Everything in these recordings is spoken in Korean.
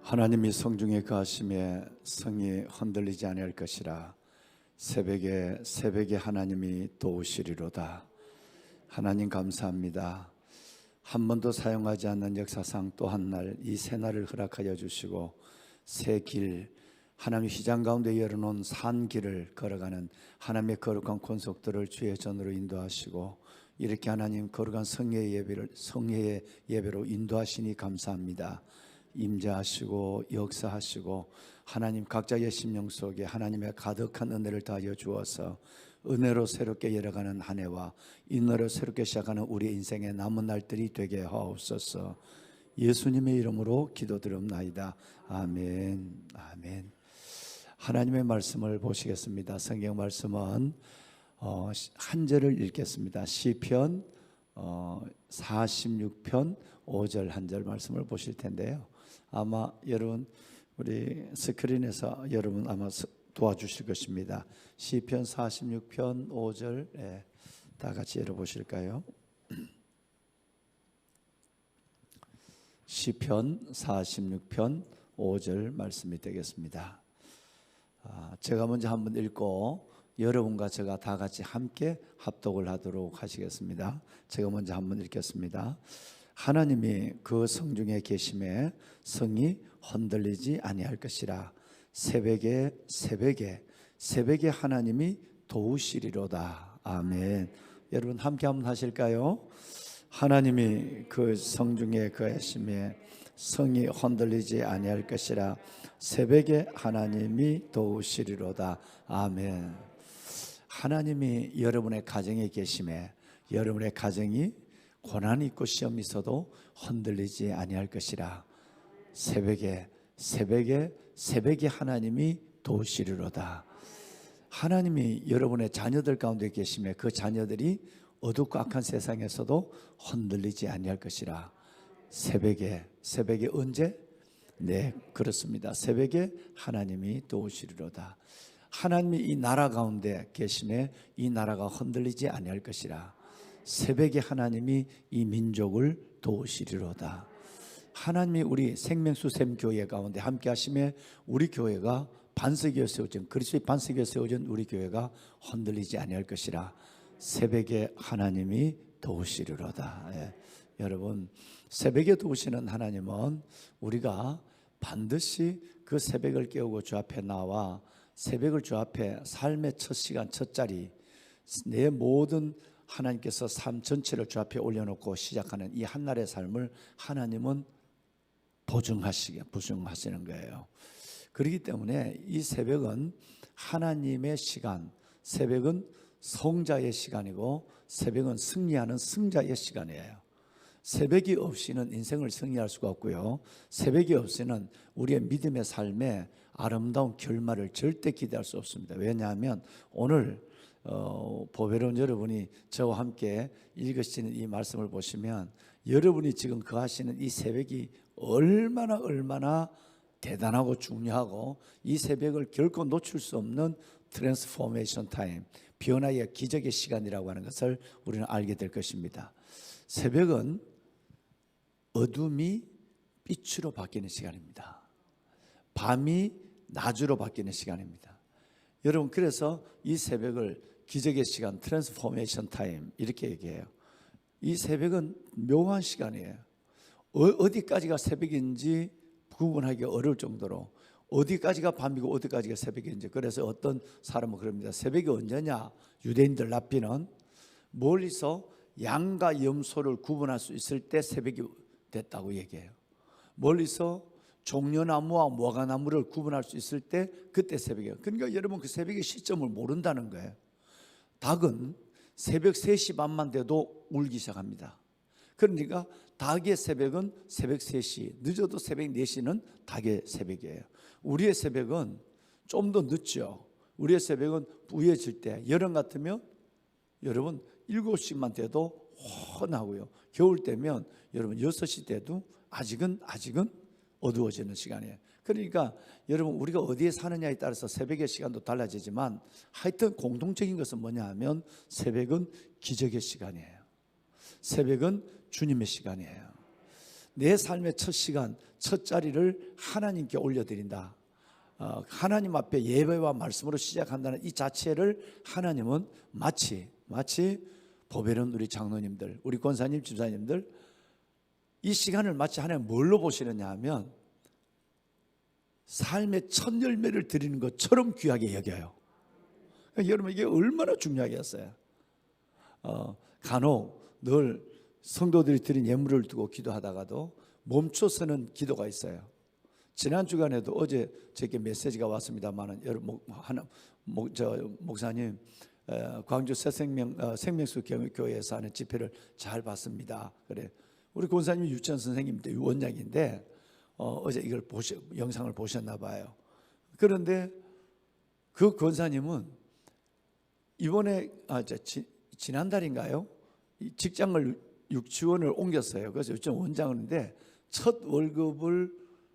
하나님이 성중에 거하심에 성이 흔들리지 아니할 것이라. 새벽에 하나님이 도우시리로다. 하나님 감사합니다. 한 번도 사용하지 않는 역사상 또 한 날 이 새날을 허락하여 주시고 새 길, 하나님 휘장 가운데 열어놓은 산 길을 걸어가는 하나님의 거룩한 권속들을 주의 전으로 인도하시고 이렇게 하나님 거룩한 성회의 예배로 인도하시니 감사합니다. 임재하시고 역사하시고 하나님 각자의 심령 속에 하나님의 가득한 은혜를 다하여 주어서 은혜로 새롭게 열어가는 한 해와 은혜로 새롭게 시작하는 우리 인생의 남은 날들이 되게 하옵소서. 예수님의 이름으로 기도드립나이다. 아멘. 아멘. 하나님의 말씀을 보시겠습니다. 성경 말씀은 한 절을 읽겠습니다. 시편 46편 5절 한 절 말씀을 보실 텐데요. 아마 여러분 우리 스크린에서 여러분 아마 도와주실 것입니다. 시편 46편 5절 다 같이 열어보실까요? 시편 46편 5절 말씀이 되겠습니다. 제가 먼저 한번 읽고 여러분과 제가 다 같이 함께 합독을 하도록 하시겠습니다. 제가 먼저 한번 읽겠습니다. 하나님이 그 성중에 계심에 성이 흔들리지 아니할 것이라. 새벽에 하나님이 도우시리로다. 아멘. 여러분 함께 한번 하실까요? 하나님이 그 성중에 거하심에 성이 흔들리지 아니할 것이라. 새벽에 하나님이 도우시리로다. 아멘. 하나님이 여러분의 가정에 계심에 여러분의 가정이 고난이 있고 시험이 있어도 흔들리지 아니할 것이라. 새벽에 하나님이 도우시리로다. 하나님이 여러분의 자녀들 가운데 계심에 그 자녀들이 어둡고 악한 세상에서도 흔들리지 아니할 것이라. 새벽에 언제? 네, 그렇습니다. 새벽에 하나님이 도우시리로다. 하나님이 이 나라 가운데 계심에 이 나라가 흔들리지 아니할 것이라. 새벽에 하나님이 이 민족을 도우시리로다. 하나님이 우리 생명수샘교회 가운데 함께 하심에 우리 교회가 반석이어 세워진 그리스도의 반석이어 세워진 우리 교회가 흔들리지 아니할 것이라. 새벽에 하나님이 도우시리로다. 여러분 새벽에 도우시는 하나님은 우리가 반드시 그 새벽을 깨우고 주 앞에 나와 새벽을 주 앞에 삶의 첫 시간 첫 자리 내 모든 하나님께서 삶 전체를 주 앞에 올려놓고 시작하는 이 한날의 삶을 하나님은 보증하시는 거예요. 그렇기 때문에 이 새벽은 하나님의 시간, 새벽은 성자의 시간이고 새벽은 승리하는 승자의 시간이에요. 새벽이 없이는 인생을 승리할 수가 없고요. 새벽이 없이는 우리의 믿음의 삶에 아름다운 결말을 절대 기대할 수 없습니다. 왜냐하면 오늘 보배로운 여러분이 저와 함께 읽으시는 이 말씀을 보시면 여러분이 지금 거하시는 이 새벽이 얼마나 대단하고 중요하고 이 새벽을 결코 놓칠 수 없는 트랜스포메이션 타임, 변화의 기적의 시간이라고 하는 것을 우리는 알게 될 것입니다. 새벽은 어둠이 빛으로 바뀌는 시간입니다. 밤이 낮으로 바뀌는 시간입니다. 여러분 그래서 이 새벽을 기적의 시간, 트랜스포메이션 타임 이렇게 얘기해요. 이 새벽은 묘한 시간이에요. 어디까지가 새벽인지 구분하기 어려울 정도로 어디까지가 밤이고 어디까지가 새벽인지. 그래서 어떤 사람은 그럽니다. 새벽이 언제냐? 유대인들 랍비는 멀리서 양과 염소를 구분할 수 있을 때 새벽이 됐다고 얘기해요. 멀리서 종려나무와 무화과나무를 구분할 수 있을 때 그때 새벽이에요. 그러니까 여러분 그 새벽의 시점을 모른다는 거예요. 닭은 새벽 3시 반만 돼도 울기 시작합니다. 그러니까 닭의 새벽은 새벽 3시, 늦어도 새벽 4시는 닭의 새벽이에요. 우리의 새벽은 좀 더 늦죠. 우리의 새벽은 부해질 때, 여름 같으면 여러분 7시만 돼도 훤하고요. 겨울 때면 여러분 6시 돼도 아직은 어두워지는 시간이에요. 그러니까 여러분 우리가 어디에 사느냐에 따라서 새벽의 시간도 달라지지만 하여튼 공통적인 것은 뭐냐 하면 새벽은 기적의 시간이에요. 새벽은 주님의 시간이에요. 내 삶의 첫 시간, 첫 자리를 하나님께 올려드린다. 하나님 앞에 예배와 말씀으로 시작한다는 이 자체를 하나님은 마치 보배로운 우리 장로님들, 우리 권사님, 집사님들 이 시간을 마치 하나님 뭘로 보시느냐 하면 삶의 첫 열매를 드리는 것처럼 귀하게 여겨요. 그러니까 여러분 이게 얼마나 중요하겠어요. 간혹 늘 성도들이 드린 예물을 두고 기도하다가도 멈춰서는 기도가 있어요. 지난 주간에도 어제 제게 메시지가 왔습니다만은 여러분 목사님 광주 생명수 교회에서 하는 집회를 잘 봤습니다. 그래 우리 권사님 유치원 선생님인데 원장인데 어제 이걸 영상을 보셨나 봐요. 그런데 그 권사님은 이번에 지난달인가요? 직장을 유치원을 옮겼어요. 그래서 유치원 원장인데 첫 월급을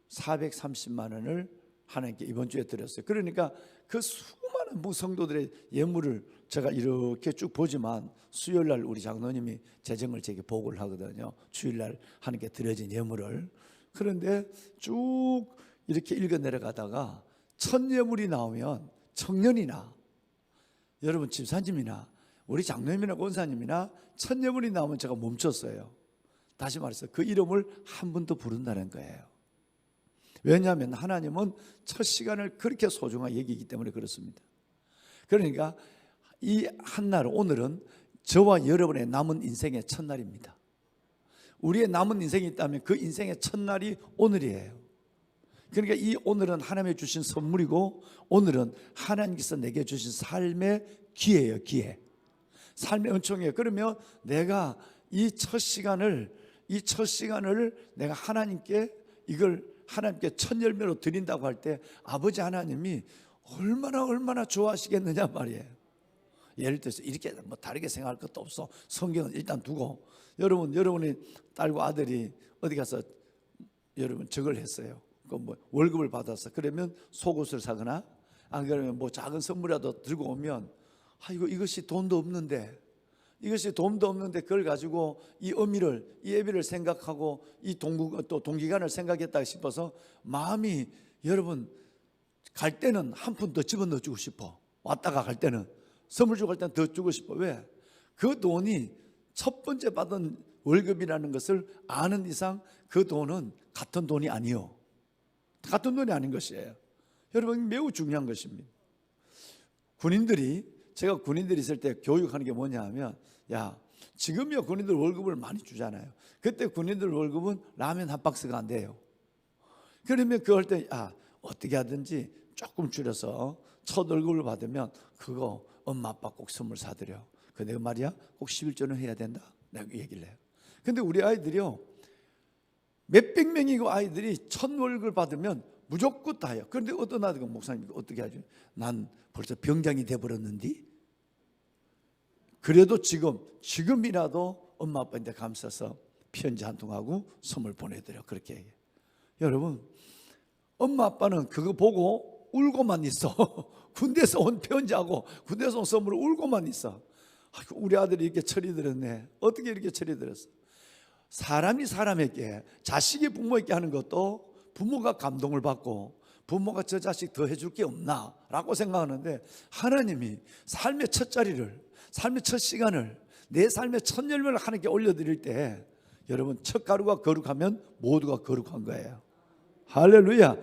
430만 원을 하나님께 이번 주에 드렸어요. 그러니까 그 수많은 성도들의 예물을 제가 이렇게 쭉 보지만 수요일날 우리 장로님이 재정을 제게 보고를 하거든요. 주일날 하나님께 드려진 예물을. 그런데 쭉 이렇게 읽어 내려가다가 첫 예물이 나오면 청년이나 여러분 집사님이나 우리 장로님이나 권사님이나 첫 예물이 나오면 제가 멈췄어요. 다시 말해서 그 이름을 한 번 더 부른다는 거예요. 왜냐하면 하나님은 첫 시간을 그렇게 소중하게 여기기 때문에 그렇습니다. 그러니까 이 한날 오늘은 저와 여러분의 남은 인생의 첫날입니다. 우리의 남은 인생이 있다면 그 인생의 첫날이 오늘이에요. 그러니까 이 오늘은 하나님이 주신 선물이고 오늘은 하나님께서 내게 주신 삶의 기회예요. 기회. 삶의 은총이에요. 그러면 내가 이 첫 시간을 내가 하나님께 이걸 하나님께 첫 열매로 드린다고 할 때 아버지 하나님이 얼마나 좋아하시겠느냐 말이에요. 예를 들어서 이렇게 뭐 다르게 생각할 것도 없어. 성경은 일단 두고 여러분의 딸과 아들이 어디 가서 여러분 저걸 했어요. 그 뭐 월급을 받았어. 그러면 속옷을 사거나 안 그러면 뭐 작은 선물이라도 들고 오면 이것이 돈도 없는데 그걸 가지고 이 애비를 생각하고 또 동기간을 생각했다 싶어서 마음이 여러분 갈 때는 한 푼 더 집어넣어 주고 싶어. 왔다가 갈 때는 선물 주고 갈 때는 더 주고 싶어. 왜? 그 돈이 첫 번째 받은 월급이라는 것을 아는 이상 그 돈은 같은 돈이 아니요. 같은 돈이 아닌 것이에요. 여러분 매우 중요한 것입니다. 제가 군인들이 있을 때 교육하는 게 뭐냐 하면 지금이야 군인들 월급을 많이 주잖아요. 그때 군인들 월급은 라면 한 박스가 안 돼요. 그러면 그럴 때 어떻게 하든지 조금 줄여서 첫 월급을 받으면 그거 엄마 아빠 꼭 선물 사드려. 내가 말이야 꼭 11조는 해야 된다. 내가 얘기를 해요. 근데 우리 아이들이요 몇백 명이고 아이들이 첫 월급을 받으면 무조건 다 해요. 그런데 어떤 아들은 목사님 어떻게 하죠? 난 벌써 병장이 돼버렸는데 그래도 지금이라도 엄마 아빠한테 감싸서 편지 한 통하고 선물 보내드려. 그렇게 얘기해요. 여러분 엄마 아빠는 그거 보고 울고만 있어. 군대에서 온 편지하고 군대에서 온 선물을 울고만 있어. 우리 아들이 이렇게 처리들었네. 어떻게 이렇게 처리들었어? 사람이 사람에게 자식이 부모에게 하는 것도 부모가 감동을 받고 부모가 저 자식 더 해줄 게 없나 라고 생각하는데 하나님이 삶의 첫 자리를 삶의 첫 시간을 내 삶의 첫 열매를 하나님께 올려드릴 때 여러분 첫 가루가 거룩하면 모두가 거룩한 거예요. 할렐루야.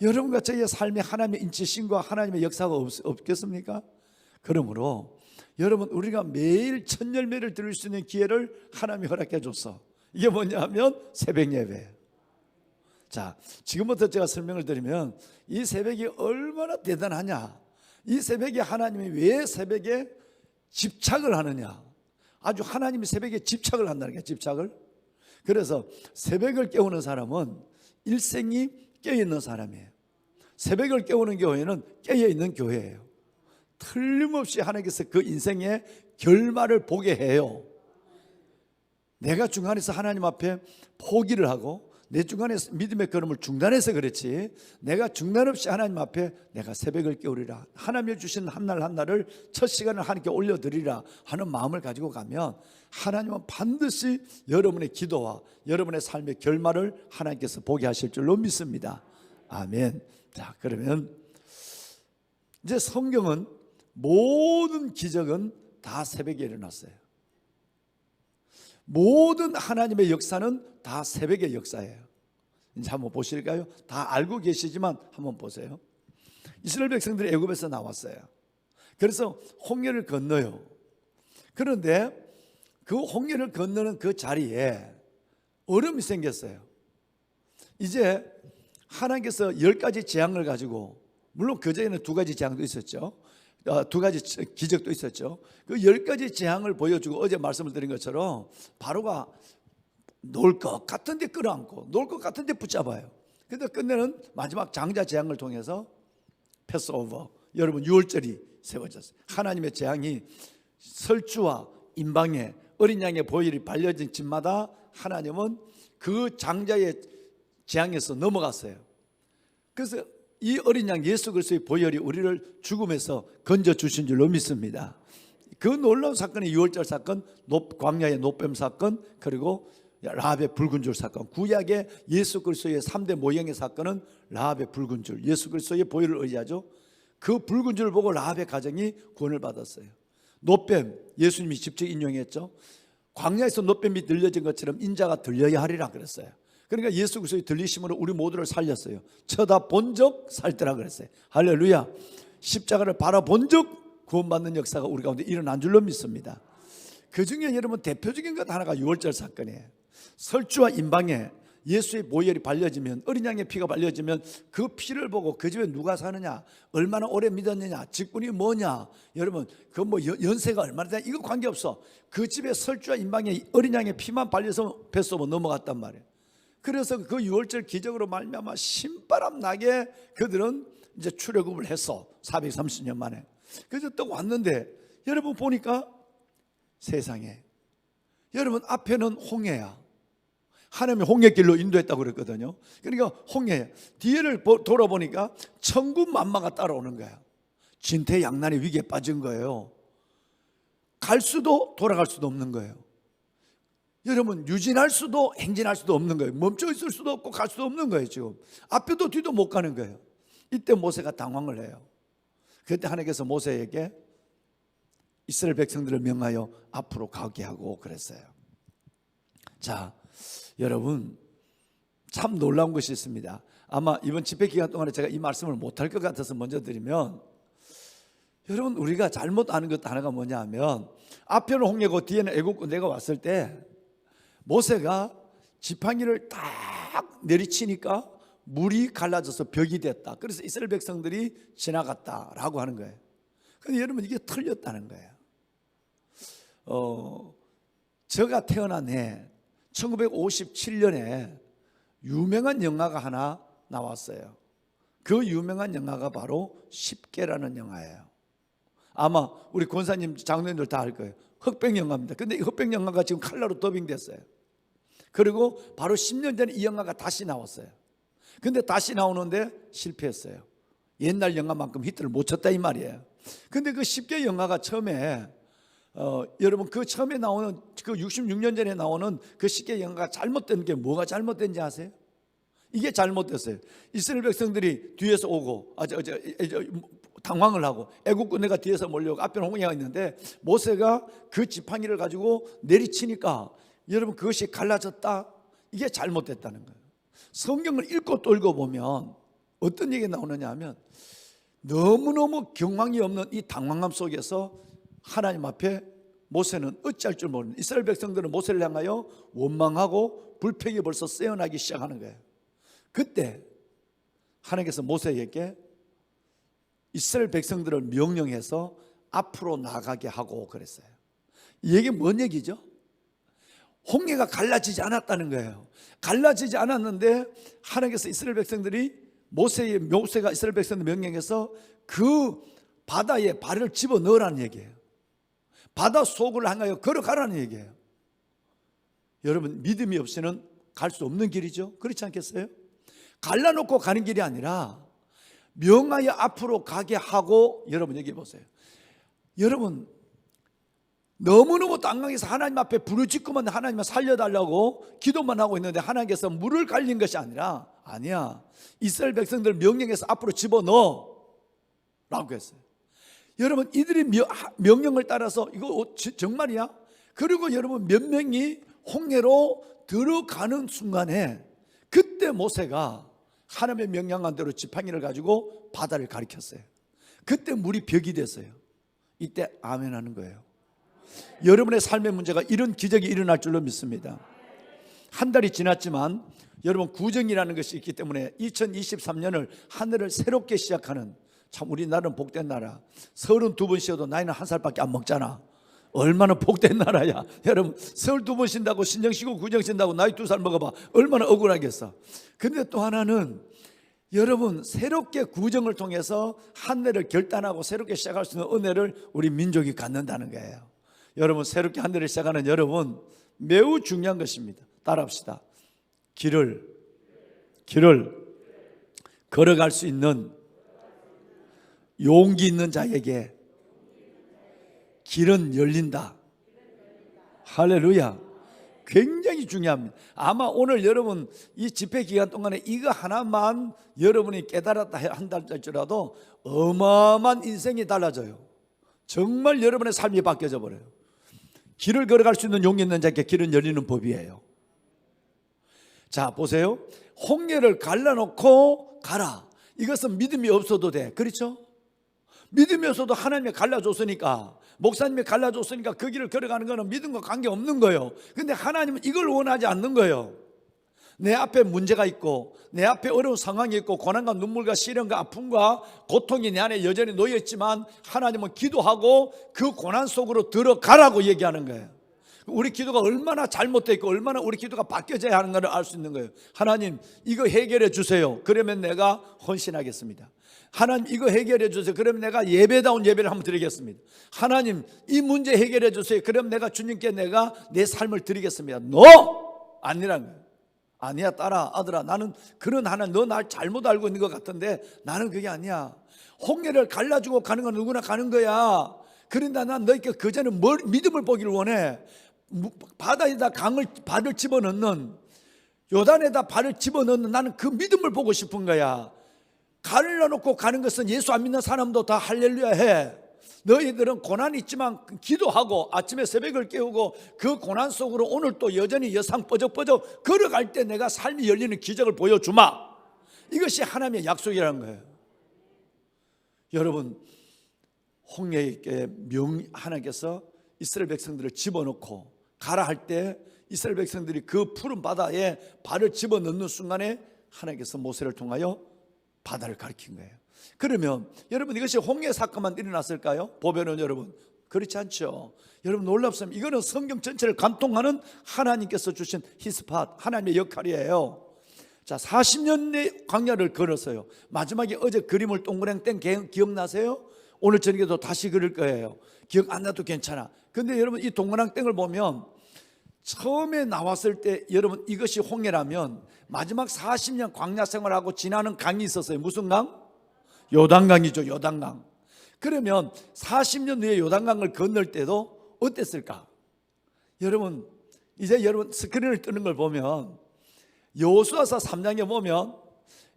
여러분과 저희의 삶에 하나님의 인치심과 하나님의 역사가 없겠습니까? 그러므로 여러분 우리가 매일 첫 열매를 드릴 수 있는 기회를 하나님이 허락해 줬어. 이게 뭐냐 하면 새벽 예배예요. 자, 지금부터 제가 설명을 드리면 이 새벽이 얼마나 대단하냐, 이 새벽에 하나님이 왜 새벽에 집착을 하느냐, 아주 하나님이 새벽에 집착을 한다는 거예요. 집착을. 그래서 새벽을 깨우는 사람은 일생이 깨어있는 사람이에요. 새벽을 깨우는 교회는 깨어있는 교회예요. 틀림없이 하나님께서 그 인생의 결말을 보게 해요. 내가 중간에서 하나님 앞에 포기를 하고 내 중간에 믿음의 걸음을 중단해서 그렇지, 내가 중단 없이 하나님 앞에 내가 새벽을 깨우리라, 하나님이 주신 한 날 한 날을 첫 시간을 하나님께 올려드리라 하는 마음을 가지고 가면 하나님은 반드시 여러분의 기도와 여러분의 삶의 결말을 하나님께서 보게 하실 줄로 믿습니다. 아멘. 자, 그러면 이제 성경은 모든 기적은 다 새벽에 일어났어요. 모든 하나님의 역사는 다 새벽의 역사예요. 이제 한번 보실까요? 다 알고 계시지만 한번 보세요. 이스라엘 백성들이 애굽에서 나왔어요. 그래서 홍해를 건너요. 그런데 그 홍해를 건너는 그 자리에 얼음이 생겼어요. 이제 하나님께서 10가지 재앙을 가지고, 물론 그 전에는 2가지 재앙도 있었죠. 2가지 기적도 있었죠. 그 10가지 재앙을 보여주고 어제 말씀을 드린 것처럼 바로가 놓을 것 같은데 끌어안고 놓을 것 같은데 붙잡아요. 그런데 끝내는 마지막 장자 재앙을 통해서 패스오버, 여러분 유월절이 세워졌어요. 하나님의 재앙이 설주와 임방에 어린 양의 보혈이 발려진 집마다 하나님은 그 장자의 재앙에서 넘어갔어요. 그래서 이 어린 양 예수 그리스도의 보혈이 우리를 죽음에서 건져주신 줄로 믿습니다. 그 놀라운 사건이 유월절 사건, 광야의 노뱀 사건, 그리고 라합의 붉은 줄 사건. 구약의 예수 그리스도의 3대 모형의 사건은 라합의 붉은 줄, 예수 그리스도의 보혈을 의지하죠. 그 붉은 줄을 보고 라합의 가정이 구원을 받았어요. 노뱀, 예수님이 직접 인용했죠. 광야에서 노뱀이 들려진 것처럼 인자가 들려야 하리라 그랬어요. 그러니까 예수 그리스도의 들리심으로 우리 모두를 살렸어요. 쳐다본 적 살더라 그랬어요. 할렐루야. 십자가를 바라본 적 구원받는 역사가 우리 가운데 일어난 줄로 믿습니다. 그 중에 여러분 대표적인 것 하나가 유월절 사건이에요. 설주와 임방에 예수의 보혈이 발려지면, 어린 양의 피가 발려지면 그 피를 보고 그 집에 누가 사느냐, 얼마나 오래 믿었느냐, 직분이 뭐냐, 여러분 그 뭐 연세가 얼마나 되냐, 이거 관계없어. 그 집에 설주와 임방에 어린 양의 피만 발려서 뱃속으로 넘어갔단 말이에요. 그래서 그 유월절 기적으로 말미암아 신바람 나게 그들은 이제 출애굽을 했어. 430년 만에. 그래서 또 왔는데 여러분 보니까 세상에, 여러분 앞에는 홍해야. 하나님이 홍해길로 인도했다고 그랬거든요. 그러니까 홍해 뒤를 돌아보니까 천군만마가 따라오는 거야. 진퇴양난의 위기에 빠진 거예요. 갈 수도 돌아갈 수도 없는 거예요. 여러분 유진할 수도 행진할 수도 없는 거예요. 멈춰 있을 수도 없고 갈 수도 없는 거예요. 지금 앞에도 뒤도 못 가는 거예요. 이때 모세가 당황을 해요. 그때 하나님께서 모세에게 이스라엘 백성들을 명하여 앞으로 가게 하고 그랬어요. 자, 여러분 참 놀라운 것이 있습니다. 아마 이번 집회 기간 동안에 제가 이 말씀을 못할 것 같아서 먼저 드리면, 여러분 우리가 잘못 아는 것 하나가 뭐냐 하면, 앞에는 홍해고 뒤에는 애국 군대가 왔을 때 모세가 지팡이를 딱 내리치니까 물이 갈라져서 벽이 됐다. 그래서 이스라엘 백성들이 지나갔다라고 하는 거예요. 그런데 여러분 이게 틀렸다는 거예요. 제가 태어난 해 1957년에 유명한 영화가 하나 나왔어요. 그 유명한 영화가 바로 십계라는 영화예요. 아마 우리 권사님, 장로님들 다 알 거예요. 흑백 영화입니다. 근데 이 흑백 영화가 지금 칼라로 더빙됐어요. 그리고 바로 10년 전에 이 영화가 다시 나왔어요. 근데 다시 나오는데 실패했어요. 옛날 영화만큼 히트를 못 쳤다 이 말이에요. 근데 그 십계 영화가 처음에 여러분 그 처음에 나오는 그 66년 전에 나오는 그 십계 영화가 잘못된 게 뭐가 잘못된지 아세요? 이게 잘못됐어요. 이스라엘 백성들이 뒤에서 오고 당황을 하고 애국 군대가 뒤에서 몰려오고 앞에는 홍해가 있는데 모세가 그 지팡이를 가지고 내리치니까 여러분 그것이 갈라졌다. 이게 잘못됐다는 거예요. 성경을 읽고 또 읽어보면 어떤 얘기가 나오느냐 하면, 너무너무 경황이 없는 이 당황함 속에서 하나님 앞에 모세는 어찌할 줄 모르는, 이스라엘 백성들은 모세를 향하여 원망하고 불평이 벌써 쎄어나기 시작하는 거예요. 그때 하나님께서 모세에게 이스라엘 백성들을 명령해서 앞으로 나가게 하고 그랬어요. 이게 뭔 얘기죠? 홍해가 갈라지지 않았다는 거예요. 갈라지지 않았는데 하나님께서 이스라엘 백성들이 모세가 이스라엘 백성들 명령해서 그 바다에 발을 집어넣으라는 얘기예요. 바다 속을 향하여 걸어가라는 얘기예요. 여러분 믿음이 없이는 갈 수 없는 길이죠. 그렇지 않겠어요? 갈라놓고 가는 길이 아니라 명하여 앞으로 가게 하고, 여러분 여기 보세요. 여러분 너무너무 당황해서 하나님 앞에 부르짖고만 하나님을 살려달라고 기도만 하고 있는데 하나님께서 물을 갈린 것이 아니라, 아니야, 이스라엘 백성들 명령해서 앞으로 집어넣어 라고 했어요. 여러분 이들이 명령을 따라서 이거 정말이야? 그리고 여러분 몇 명이 홍해로 들어가는 순간에 그때 모세가 하나님의 명령한 대로 지팡이를 가지고 바다를 가리켰어요. 그때 물이 벽이 됐어요. 이때 아멘 하는 거예요. 여러분의 삶의 문제가 이런 기적이 일어날 줄로 믿습니다. 한 달이 지났지만 여러분 구정이라는 것이 있기 때문에 2023년을 하늘을 새롭게 시작하는, 참 우리나라는 복된 나라. 32번 쉬어도 나이는 한 살밖에 안 먹잖아. 얼마나 복된 나라야. 여러분 32번 쉰다고 신정 쉬고 구정 쉰다고 나이 2살 먹어봐. 얼마나 억울하겠어. 근데 또 하나는 여러분 새롭게 구정을 통해서 한 해를 결단하고 새롭게 시작할 수 있는 은혜를 우리 민족이 갖는다는 거예요. 여러분 새롭게 한 해를 시작하는 여러분 매우 중요한 것입니다. 따라합시다. 길을 걸어갈 수 있는 용기 있는 자에게 길은 열린다. 할렐루야. 굉장히 중요합니다. 아마 오늘 여러분 이 집회 기간 동안에 이거 하나만 여러분이 깨달았다 한다 할지라도 어마어마한 인생이 달라져요. 정말 여러분의 삶이 바뀌어져 버려요. 길을 걸어갈 수 있는 용기 있는 자에게 길은 열리는 법이에요. 자 보세요. 홍해를 갈라놓고 가라. 이것은 믿음이 없어도 돼. 그렇죠? 믿음이 없어도 하나님이 갈라줬으니까, 목사님이 갈라줬으니까 그 길을 걸어가는 것은 믿음과 관계없는 거예요. 근데 하나님은 이걸 원하지 않는 거예요. 내 앞에 문제가 있고 내 앞에 어려운 상황이 있고 고난과 눈물과 시련과 아픔과 고통이 내 안에 여전히 놓여있지만 하나님은 기도하고 그 고난 속으로 들어가라고 얘기하는 거예요. 우리 기도가 얼마나 잘못되어 있고 얼마나 우리 기도가 바뀌어져야 하는 것을 알 수 있는 거예요. 하나님 이거 해결해 주세요. 그러면 내가 헌신하겠습니다. 하나님 이거 해결해 주세요. 그러면 내가 예배다운 예배를 한번 드리겠습니다. 하나님 이 문제 해결해 주세요. 그럼 내가 주님께 내가 내 삶을 드리겠습니다. 아니란 거예요. 아니야 딸아 아들아, 나는 그런 하나님, 너 날 잘못 알고 있는 것 같은데 나는 그게 아니야. 홍해를 갈라주고 가는 건 누구나 가는 거야. 그런데 난 너희께 그전에 믿음을 보기를 원해. 바다에다 발을 집어넣는, 요단에다 발을 집어넣는 나는 그 믿음을 보고 싶은 거야. 갈라놓고 가는 것은 예수 안 믿는 사람도 다 할렐루야 해. 너희들은 고난이 있지만 기도하고 아침에 새벽을 깨우고 그 고난 속으로 오늘 또 여전히 여상 뻐적뻐적 걸어갈 때 내가 삶이 열리는 기적을 보여주마. 이것이 하나님의 약속이라는 거예요. 여러분 홍해에 하나님께서 이스라엘 백성들을 집어넣고 가라 할 때 이스라엘 백성들이 그 푸른 바다에 발을 집어넣는 순간에 하나님께서 모세를 통하여 바다를 가리킨 거예요. 그러면 여러분 이것이 홍해 사건만 일어났을까요? 보면은 여러분 그렇지 않죠. 여러분 놀랍습니다. 이거는 성경 전체를 감통하는 하나님께서 주신 히스팟, 하나님의 역할이에요. 자 40년의 광야를 걸었어요. 마지막에 어제 그림을 동그랑땡 기억나세요? 오늘 저녁에도 다시 그릴 거예요. 기억 안 나도 괜찮아. 근데 여러분 이 동그랑땡을 보면 처음에 나왔을 때 여러분 이것이 홍해라면 마지막 40년 광야 생활하고 지나는 강이 있었어요. 무슨 강? 요단강이죠. 요단강. 그러면 40년 후에 요단강을 건널 때도 어땠을까? 여러분 이제 여러분 스크린을 뜨는 걸 보면 여호수아서 3장에 보면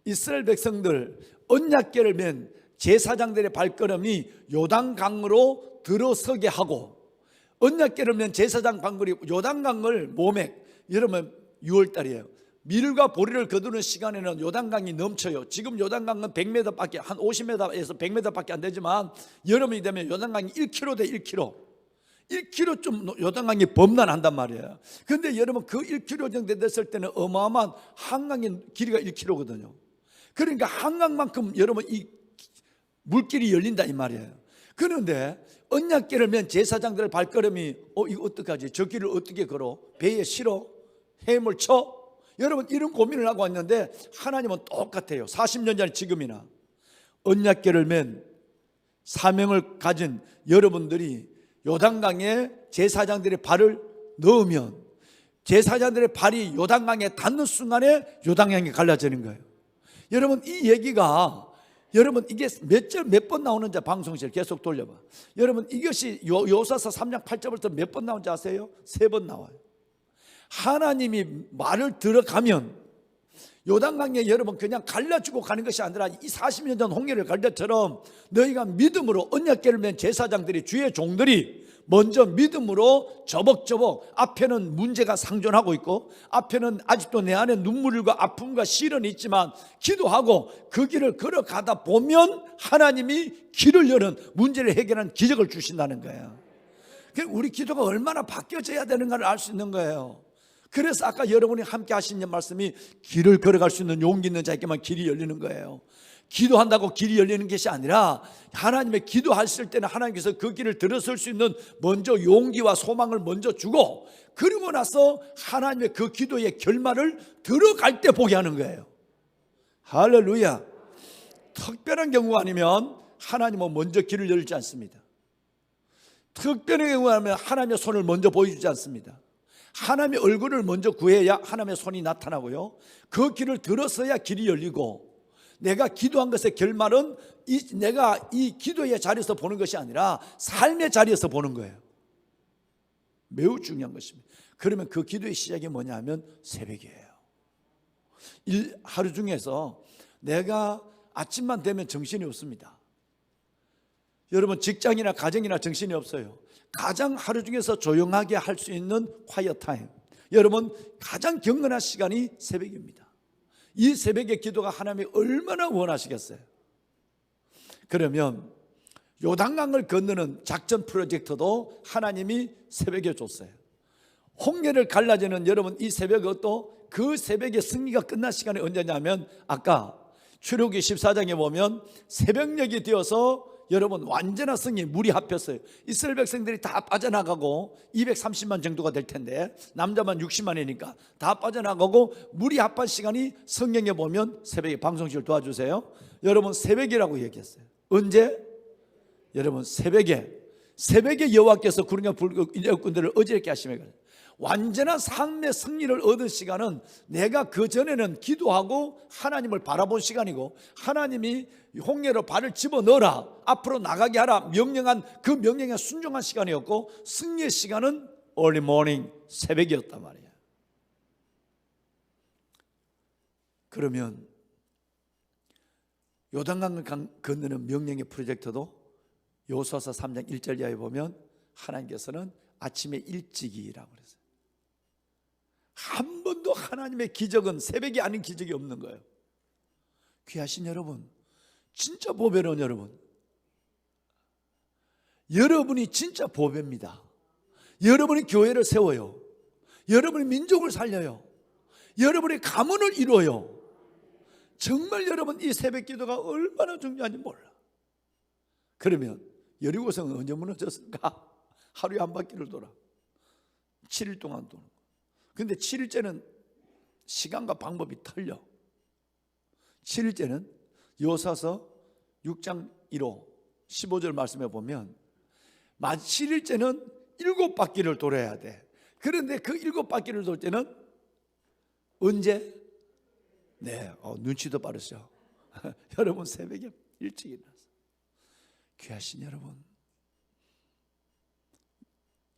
이스라엘 백성들 언약궤를 맨 제사장들의 발걸음이 요단강으로 들어서게 하고, 언약궤를 맨 제사장 발걸음이 요단강을 몸에, 여러분 6월달이에요. 밀과 보리를 거두는 시간에는 요단강이 넘쳐요. 지금 요단강은 100m밖에, 한 50m에서 100m밖에 안 되지만 여름이 되면 요단강이 1km 돼. 1km 좀 요단강이 범람한단 말이에요. 그런데 여러분 그 1km 정도 됐을 때는 어마어마한 한강의 길이가 1km거든요. 그러니까 한강만큼 여러분 이 물길이 열린다 이 말이에요. 그런데 언약궤를 맨 제사장들의 발걸음이 이거 어떡하지? 저 길을 어떻게 걸어? 배에 실어? 해물 쳐? 여러분 이런 고민을 하고 왔는데 하나님은 똑같아요. 40년 전에 지금이나 언약궤를 맨 사명을 가진 여러분들이 요단강에 제사장들의 발을 넣으면 제사장들의 발이 요단강에 닿는 순간에 요단강이 갈라지는 거예요. 여러분, 이 얘기가, 여러분, 이게 몇 번 나오는지 방송실 계속 돌려봐. 여러분, 이것이 요사서 3장 8절부터 몇 번 나오는지 아세요? 3번 나와요. 하나님이 말을 들어가면 요단강에 여러분 그냥 갈라주고 가는 것이 아니라 이 40년 전 홍해를 갈 때처럼 너희가 믿음으로 언약궤를 맨 제사장들이, 주의 종들이 먼저 믿음으로 저벅저벅, 앞에는 문제가 상존하고 있고 앞에는 아직도 내 안에 눈물과 아픔과 시련이 있지만 기도하고 그 길을 걸어가다 보면 하나님이 길을 여는, 문제를 해결하는 기적을 주신다는 거예요. 우리 기도가 얼마나 바뀌어져야 되는가를 알 수 있는 거예요. 그래서 아까 여러분이 함께 하신 말씀이 길을 걸어갈 수 있는 용기 있는 자에게만 길이 열리는 거예요. 기도한다고 길이 열리는 것이 아니라 하나님의 기도하실 때는 하나님께서 그 길을 들어설 수 있는 먼저 용기와 소망을 먼저 주고, 그리고 나서 하나님의 그 기도의 결말을 들어갈 때 보게 하는 거예요. 할렐루야. 특별한 경우가 아니면 하나님은 먼저 길을 열지 않습니다. 특별한 경우가 아니면 하나님의 손을 먼저 보여주지 않습니다. 하나님의 얼굴을 먼저 구해야 하나님의 손이 나타나고요, 그 길을 들어서야 길이 열리고, 내가 기도한 것의 결말은 내가 이 기도의 자리에서 보는 것이 아니라 삶의 자리에서 보는 거예요. 매우 중요한 것입니다. 그러면 그 기도의 시작이 뭐냐 하면 새벽이에요. 하루 중에서 내가 아침만 되면 정신이 없습니다. 여러분, 직장이나 가정이나 정신이 없어요. 가장 하루 중에서 조용하게 할 수 있는 콰이어 타임, 여러분 가장 경건한 시간이 새벽입니다. 이 새벽의 기도가 하나님이 얼마나 원하시겠어요. 그러면 요단강을 건너는 작전 프로젝트도 하나님이 새벽에 줬어요. 홍해를 갈라지는 여러분 이 새벽은 또 그 새벽의 승리가 끝난 시간이 언제냐면 아까 출애굽기 14장에 보면 새벽녘이 되어서 여러분 완전한 승리, 물이 합혔어요. 이스라엘 백성들이 다 빠져나가고 230만 정도가 될 텐데 남자만 60만이니까 다 빠져나가고 물이 합한 시간이 성경에 보면 새벽에, 방송실 도와주세요. 여러분 새벽이라고 얘기했어요. 언제? 여러분 새벽에 여호와께서 구름과 불군들을 어지럽게 하시며 완전한 삶의 승리를 얻은 시간은 내가 그 전에는 기도하고 하나님을 바라본 시간이고, 하나님이 홍해로 발을 집어넣어라, 앞으로 나가게 하라 명령한 그 명령에 순종한 시간이었고, 승리의 시간은 early morning, 새벽이었단 말이에요. 그러면 요단강을 건너는 명령의 프로젝트도 여호수아서 3장 1절 이하에 보면 하나님께서는 아침에 일찍이라고 그랬어요. 한 번도 하나님의 기적은 새벽이 아닌 기적이 없는 거예요. 귀하신 여러분, 진짜 보배로운 여러분, 여러분이 진짜 보배입니다. 여러분이 교회를 세워요. 여러분이 민족을 살려요. 여러분이 가문을 이루어요. 정말 여러분 이 새벽 기도가 얼마나 중요한지 몰라. 그러면 여리고성은 언제 무너졌을까? 하루에 한 바퀴를 돌아 7일 동안 도는 거야. 근데 7일째는 시간과 방법이 틀려. 7일째는 여호수아서 6장 1호 15절 말씀에 보면 7일째는 7바퀴를 돌아야 돼. 그런데 그 7바퀴를 돌 때는 언제? 네, 눈치도 빠르죠. 여러분 새벽에 일찍 일어나서, 귀하신 여러분,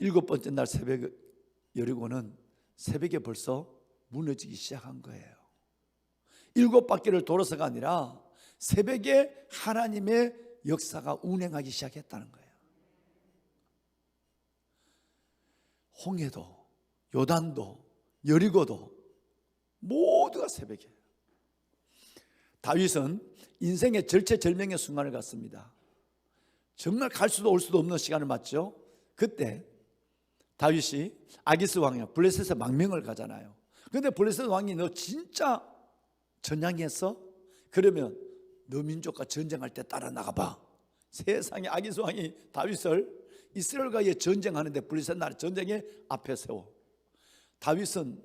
7번째 날 새벽 여리고는 새벽에 벌써 무너지기 시작한 거예요. 7바퀴를 돌아서가 아니라 새벽에 하나님의 역사가 운행하기 시작했다는 거예요. 홍해도 요단도 여리고도 모두가 새벽에. 다윗은 인생의 절체절명의 순간을 갔습니다. 정말 갈 수도 올 수도 없는 시간을 맞죠. 그때 다윗이 아기스 왕이야 블레셋의 망명을 가잖아요. 그런데 블레셋 왕이 너 진짜 전향했어? 그러면 너 민족과 전쟁할 때 따라 나가봐. 세상에 아기스 왕이 다윗을 이스라엘과의 전쟁하는데 블레셋 나라 전쟁에 앞에 세워. 다윗은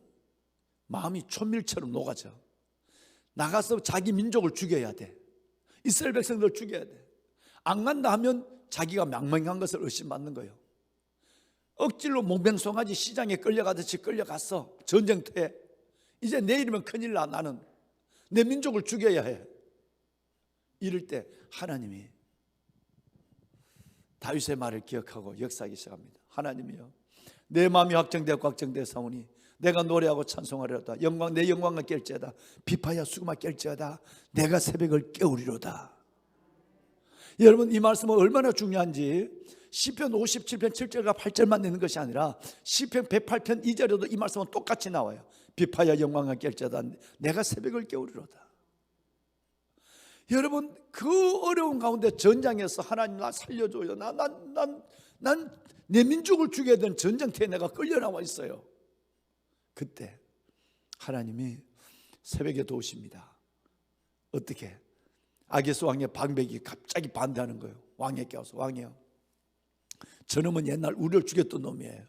마음이 초밀처럼 녹아져. 나가서 자기 민족을 죽여야 돼. 이스라엘 백성들을 죽여야 돼. 안 간다 하면 자기가 망명한 것을 의심받는 거예요. 억지로 몽병송아지 시장에 끌려가듯이 끌려갔어. 전쟁터에. 이제 내일이면 큰일 나. 나는 내 민족을 죽여야 해. 이럴 때 하나님이 다윗의 말을 기억하고 역사하기 시작합니다. 하나님이여, 내 마음이 확정되었고 확정되사오니 내가 노래하고 찬송하리로다. 내 영광을 깰지어다. 비파야 수금아 깰지어다. 내가 새벽을 깨우리로다. 여러분, 이 말씀은 얼마나 중요한지 시편 57편 7절과 8절만 있는 것이 아니라 시편 108편 2절에도 이 말씀은 똑같이 나와요. 비파야 영광을 깰지어다. 내가 새벽을 깨우리로다. 여러분, 그 어려운 가운데 전장에서 하나님 나 살려줘요. 난 내 민족을 죽여야 되는 전쟁터에 내가 끌려 나와 있어요. 그때 하나님이 새벽에 도우십니다. 어떻게? 아기스 왕의 방백이 갑자기 반대하는 거예요. 왕에게 와서, 왕이요, 저놈은 옛날 우리를 죽였던 놈이에요.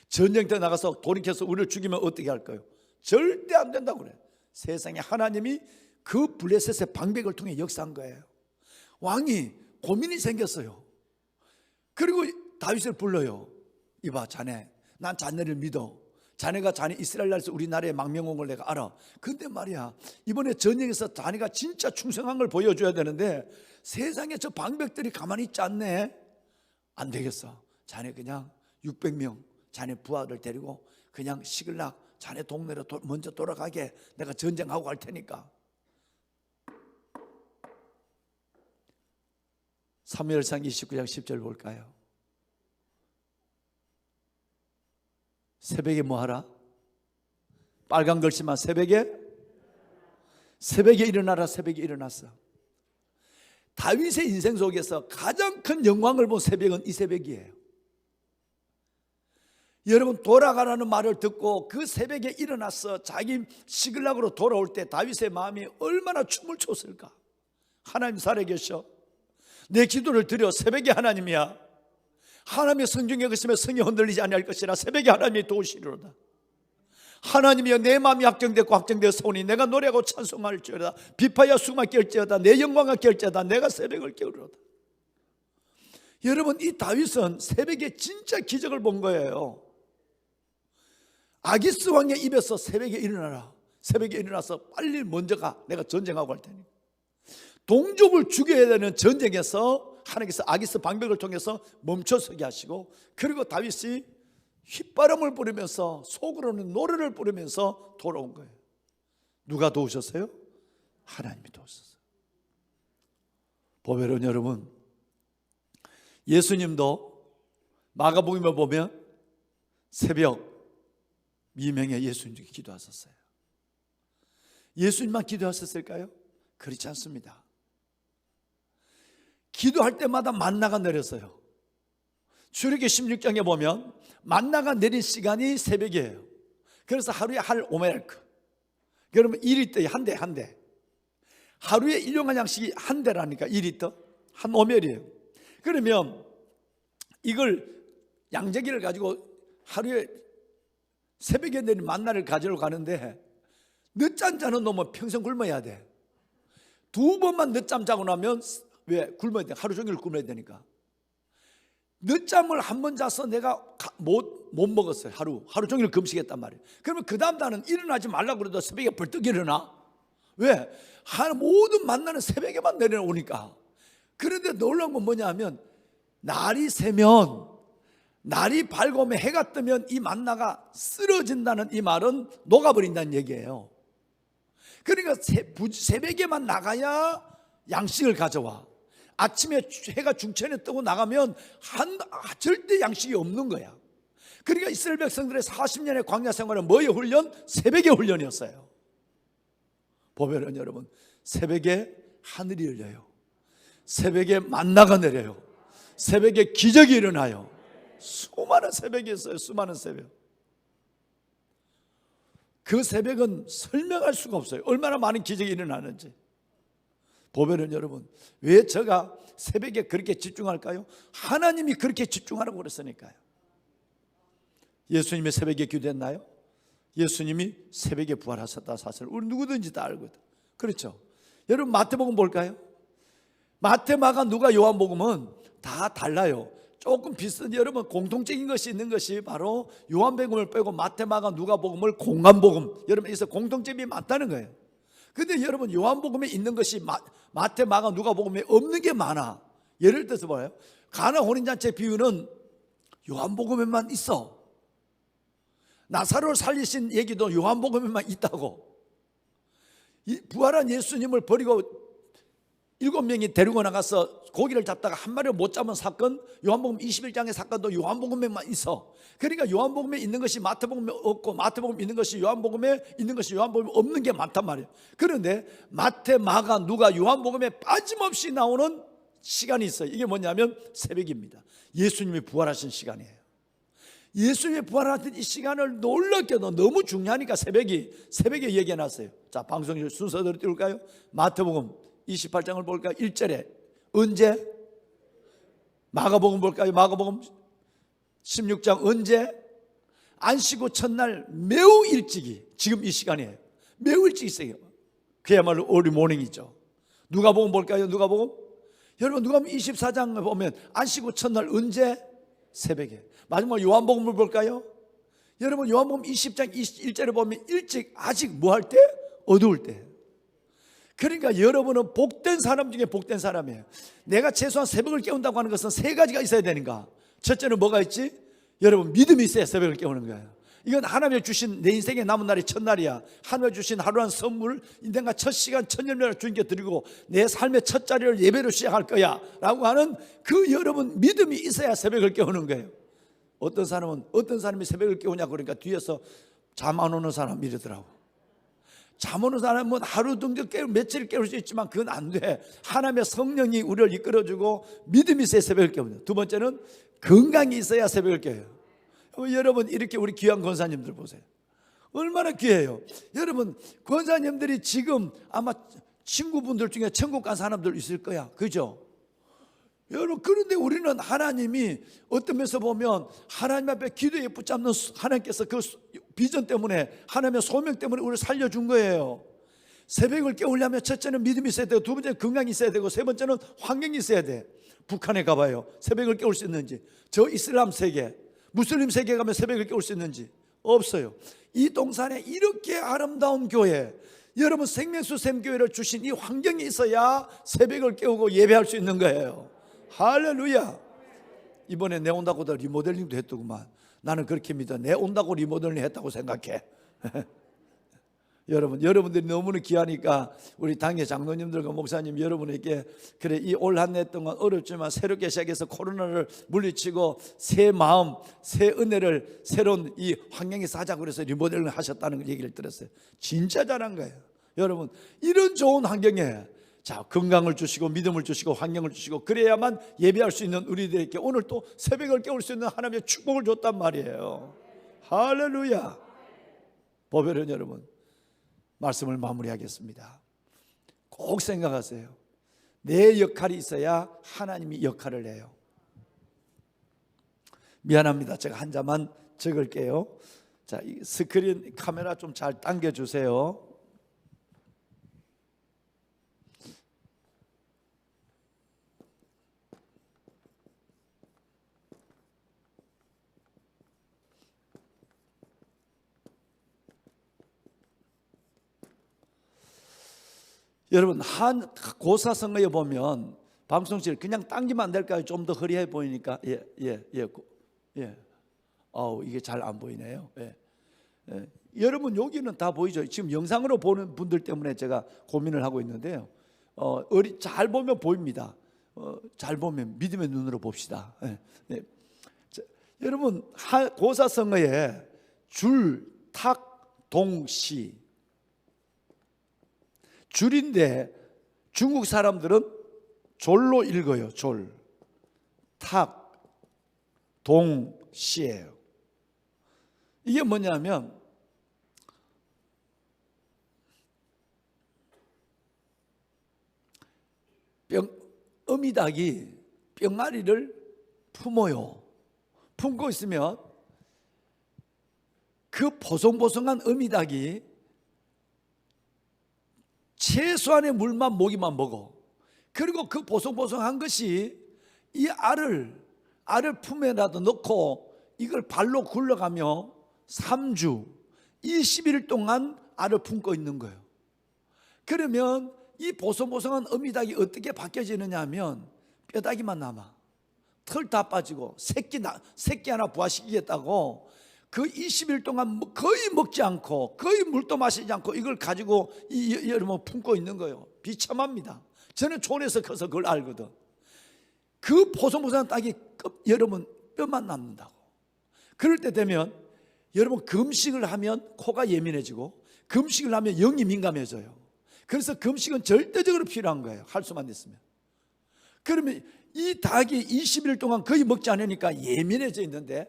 전쟁터에 나가서 돌이켜서 우리를 죽이면 어떻게 할까요? 절대 안 된다고 그래요. 세상에 하나님이 그 블레셋의 방백을 통해 역사한 거예요. 왕이 고민이 생겼어요. 그리고 다윗을 불러요. 이봐, 자네, 난 자네를 믿어. 자네가 자네 이스라엘 나라에서 우리나라에 망명 온 걸 내가 알아. 근데 말이야, 이번에 전쟁에서 자네가 진짜 충성한 걸 보여줘야 되는데 세상에 저 방백들이 가만히 있지 않네. 안 되겠어. 자네 그냥 600명 자네 부하들 데리고 그냥 시글락 자네 동네로 먼저 돌아가게 내가 전쟁하고 갈 테니까. 사무엘상 29장 10절 볼까요? 새벽에 뭐 하라? 빨간 글씨만 새벽에 일어나라. 새벽에 일어났어. 다윗의 인생 속에서 가장 큰 영광을 본 새벽은 이 새벽이에요. 여러분, 돌아가라는 말을 듣고 그 새벽에 일어나서 자기 시글락으로 돌아올 때 다윗의 마음이 얼마나 춤을 췄을까? 하나님 살아계셔. 내 기도를 드려. 새벽에 하나님이야. 하나님의 성중에 계시면 성이 흔들리지 아니할 것이라 새벽에 하나님이 도우시리로다. 하나님이여, 내 마음이 확정되고 확정되었사오니 내가 노래하고 찬송할지어다. 비파야 수금아 깰지어다. 내 영광을 깰지어다. 내가 새벽을 깨우리로다. 여러분, 이 다윗은 새벽에 진짜 기적을 본 거예요. 아기스 왕의 입에서 새벽에 일어나라. 새벽에 일어나서 빨리 먼저 가. 내가 전쟁하고 갈 테니. 동족을 죽여야 되는 전쟁에서 하나님께서 아기스 방백을 통해서 멈춰서게 하시고, 그리고 다윗이 휘바람을 부르면서 속으로는 노래를 부르면서 돌아온 거예요. 누가 도우셨어요? 하나님이 도우셨어요. 보배로운 여러분, 예수님도 마가복음에 보면 새벽 미명에 예수님께 기도하셨어요. 예수님만 기도하셨을까요? 그렇지 않습니다. 기도할 때마다 만나가 내렸어요. 출애굽기 16장에 보면 만나가 내린 시간이 새벽이에요. 그래서 하루에 할 오멜크, 그러면 1리터 한 대. 하루에 일용할 양식이 한 대라니까 1리터 한 오멜이에요. 그러면 이걸 양재기를 가지고 하루에 새벽에 내린 만나를 가지러 가는데 늦잠 자는 놈은 평생 굶어야 돼. 2번만 늦잠 자고 나면 왜? 굶어야 돼. 하루 종일 굶어야 되니까. 늦잠을 한 번 자서 내가 못 먹었어요. 하루 종일 금식했단 말이에요. 그러면 그 다음 날은 일어나지 말라고 그래도 새벽에 벌떡 일어나. 왜? 모든 만나는 새벽에만 내려오니까. 그런데 놀라운 건 뭐냐 하면 날이 새면, 날이 밝으면, 해가 뜨면 이 만나가 쓰러진다는 이 말은 녹아버린다는 얘기예요. 그러니까 새벽에만 나가야 양식을 가져와. 아침에 해가 중천에 뜨고 나가면 절대 양식이 없는 거야. 그러니까 이스라엘 백성들의 40년의 광야 생활은 뭐의 훈련? 새벽의 훈련이었어요. 보배로운 여러분, 새벽에 하늘이 열려요. 새벽에 만나가 내려요. 새벽에 기적이 일어나요. 수많은 새벽이 있어요. 수많은 새벽. 그 새벽은 설명할 수가 없어요. 얼마나 많은 기적이 일어나는지. 보배로운 여러분, 왜 제가 새벽에 그렇게 집중할까요? 하나님이 그렇게 집중하라고 그랬으니까요. 예수님이 새벽에 기도했나요? 예수님이 새벽에 부활하셨다 사실 우리 누구든지 다 알거든. 그렇죠? 여러분, 마태복음 볼까요? 마태, 마가, 누가, 요한복음은 다 달라요. 조금 비슷한, 여러분 공통적인 것이 있는 것이 바로 요한복음을 빼고 마태, 마가, 누가복음을 공관복음, 여러분 여기서 공통점이 많다는 거예요. 근데 여러분 요한복음에 있는 것이 마태, 마가, 누가복음에 없는 게 많아. 예를 들어서 봐요. 가나 혼인잔치 비유는 요한복음에만 있어. 나사로를 살리신 얘기도 요한복음에만 있다고. 부활한 예수님을 버리고 7명이 데리고 나가서 고기를 잡다가 한 마리를 못 잡은 사건, 요한복음 21장의 사건도 요한복음에만 있어. 그러니까 요한복음에 있는 것이 마태복음에 없고, 마태복음에 있는 것이 요한복음에 있는 것이 요한복음에 없는 게 많단 말이에요. 그런데 마태, 마가, 누가 요한복음에 빠짐없이 나오는 시간이 있어요. 이게 뭐냐면 새벽입니다. 예수님이 부활하신 시간이에요. 예수님이 부활하신 이 시간을 놀랍게도 너무 중요하니까 새벽에 얘기해놨어요. 자, 방송 순서대로 띄울까요? 마태복음 28장을 볼까요? 1절에 언제? 마가복음 볼까요? 마가복음 16장 언제? 안식구 첫날 매우 일찍이, 지금 이 시간이에요. 매우 일찍 있어요. 그야말로 early morning이죠. 누가복음 볼까요? 누가복음? 여러분 누가복음 24장을 보면 안식구 첫날 언제? 새벽에. 마지막 요한복음을 볼까요? 여러분 요한복음 20장 21절에 보면 일찍, 아직 뭐 할 때? 어두울 때. 그러니까 여러분은 복된 사람 중에 복된 사람이에요. 내가 최소한 새벽을 깨운다고 하는 것은 세 가지가 있어야 되는가? 첫째는 뭐가 있지? 여러분 믿음이 있어야 새벽을 깨우는 거예요. 이건 하나님이 주신 내 인생의 남은 날이 첫날이야. 하나님이 주신 하루한 선물, 인생과 첫 시간, 첫 열매를 주님께 드리고 내 삶의 첫 자리를 예배로 시작할 거야 라고 하는 그 여러분 믿음이 있어야 새벽을 깨우는 거예요. 어떤 사람이 새벽을 깨우냐 그러니까 뒤에서 잠 안 오는 사람 이러더라고. 잠 오는 사람은 하루 정도 깨우, 며칠 깨울 수 있지만 그건 안 돼. 하나님의 성령이 우리를 이끌어주고 믿음이 있어야 새벽을 깨웁니다. 두 번째는 건강이 있어야 새벽을 깨워요. 여러분 이렇게 우리 귀한 권사님들 보세요. 얼마나 귀해요. 여러분 권사님들이 지금 아마 친구분들 중에 천국 간 사람들 있을 거야. 그죠? 여러분 그런데 우리는 하나님이 어떤 면에서 보면 하나님 앞에 기도에 붙잡는 하나님께서 그 비전 때문에, 하나님의 소명 때문에 우리를 살려준 거예요. 새벽을 깨우려면 첫째는 믿음이 있어야 되고, 두 번째는 건강이 있어야 되고, 세 번째는 환경이 있어야 돼. 북한에 가봐요. 새벽을 깨울 수 있는지. 저 이슬람 세계, 무슬림 세계에 가면 새벽을 깨울 수 있는지 없어요. 이 동산에 이렇게 아름다운 교회, 여러분 생명수 샘교회를 주신 이 환경이 있어야 새벽을 깨우고 예배할 수 있는 거예요. 할렐루야. 이번에 내 온다고도 리모델링도 했더구만. 나는 그렇게 믿어. 내 온다고 리모델링 했다고 생각해. 여러분들이 너무나 귀하니까 우리 당회 장로님들과 목사님 여러분에게 그래 이 올 한 해 동안 어렵지만 새롭게 시작해서 코로나를 물리치고 새 마음, 새 은혜를 새로운 이 환경에서 하자고 그래서 리모델링 하셨다는 얘기를 들었어요. 진짜 잘한 거예요. 여러분 이런 좋은 환경에 자 건강을 주시고 믿음을 주시고 환경을 주시고 그래야만 예배할 수 있는 우리들에게 오늘 또 새벽을 깨울 수 있는 하나님의 축복을 줬단 말이에요. 할렐루야. 보배는 여러분 말씀을 마무리하겠습니다. 꼭 생각하세요. 내 역할이 있어야 하나님이 역할을 해요. 미안합니다. 제가 한 자만 적을게요. 자, 이 스크린 카메라 좀 잘 당겨주세요. 여러분 한 고사성어에 보면 방송실 그냥 당기면 안 될까요? 좀 더 허리해 보이니까 아우 이게 잘 안 보이네요. 여러분 여기는 다 보이죠? 지금 영상으로 보는 분들 때문에 제가 고민을 하고 있는데요. 잘 보면 보입니다. 잘 보면 믿음의 눈으로 봅시다. 자, 여러분 고사성어에 줄, 탁, 동, 시 줄인데 중국 사람들은 졸로 읽어요. 졸, 탁, 동, 시예요. 이게 뭐냐면 어미닭이 뿅아리를 품어요. 품고 있으면 그 보송보송한 어미닭이 최소한의 물만 모기만 먹어. 그리고 그 보송보송한 것이 이 알을 알을 품에라도 넣고 이걸 발로 굴러가며 3주 20일 동안 알을 품고 있는 거예요. 그러면 이 보송보송한 어미닭이 어떻게 바뀌어지느냐 하면 뼈다귀만 남아. 털 다 빠지고 새끼 하나 부화시키겠다고 그 20일 동안 거의 먹지 않고 거의 물도 마시지 않고 이걸 가지고 여러분 품고 있는 거예요. 비참합니다. 저는 촌에서 커서 그걸 알거든. 그 보송보송한 닭이 여러분 뼈만 남는다고. 그럴 때 되면 여러분 금식을 하면 코가 예민해지고 금식을 하면 영이 민감해져요. 그래서 금식은 절대적으로 필요한 거예요. 할 수만 있으면. 그러면 이 닭이 20일 동안 거의 먹지 않으니까 예민해져 있는데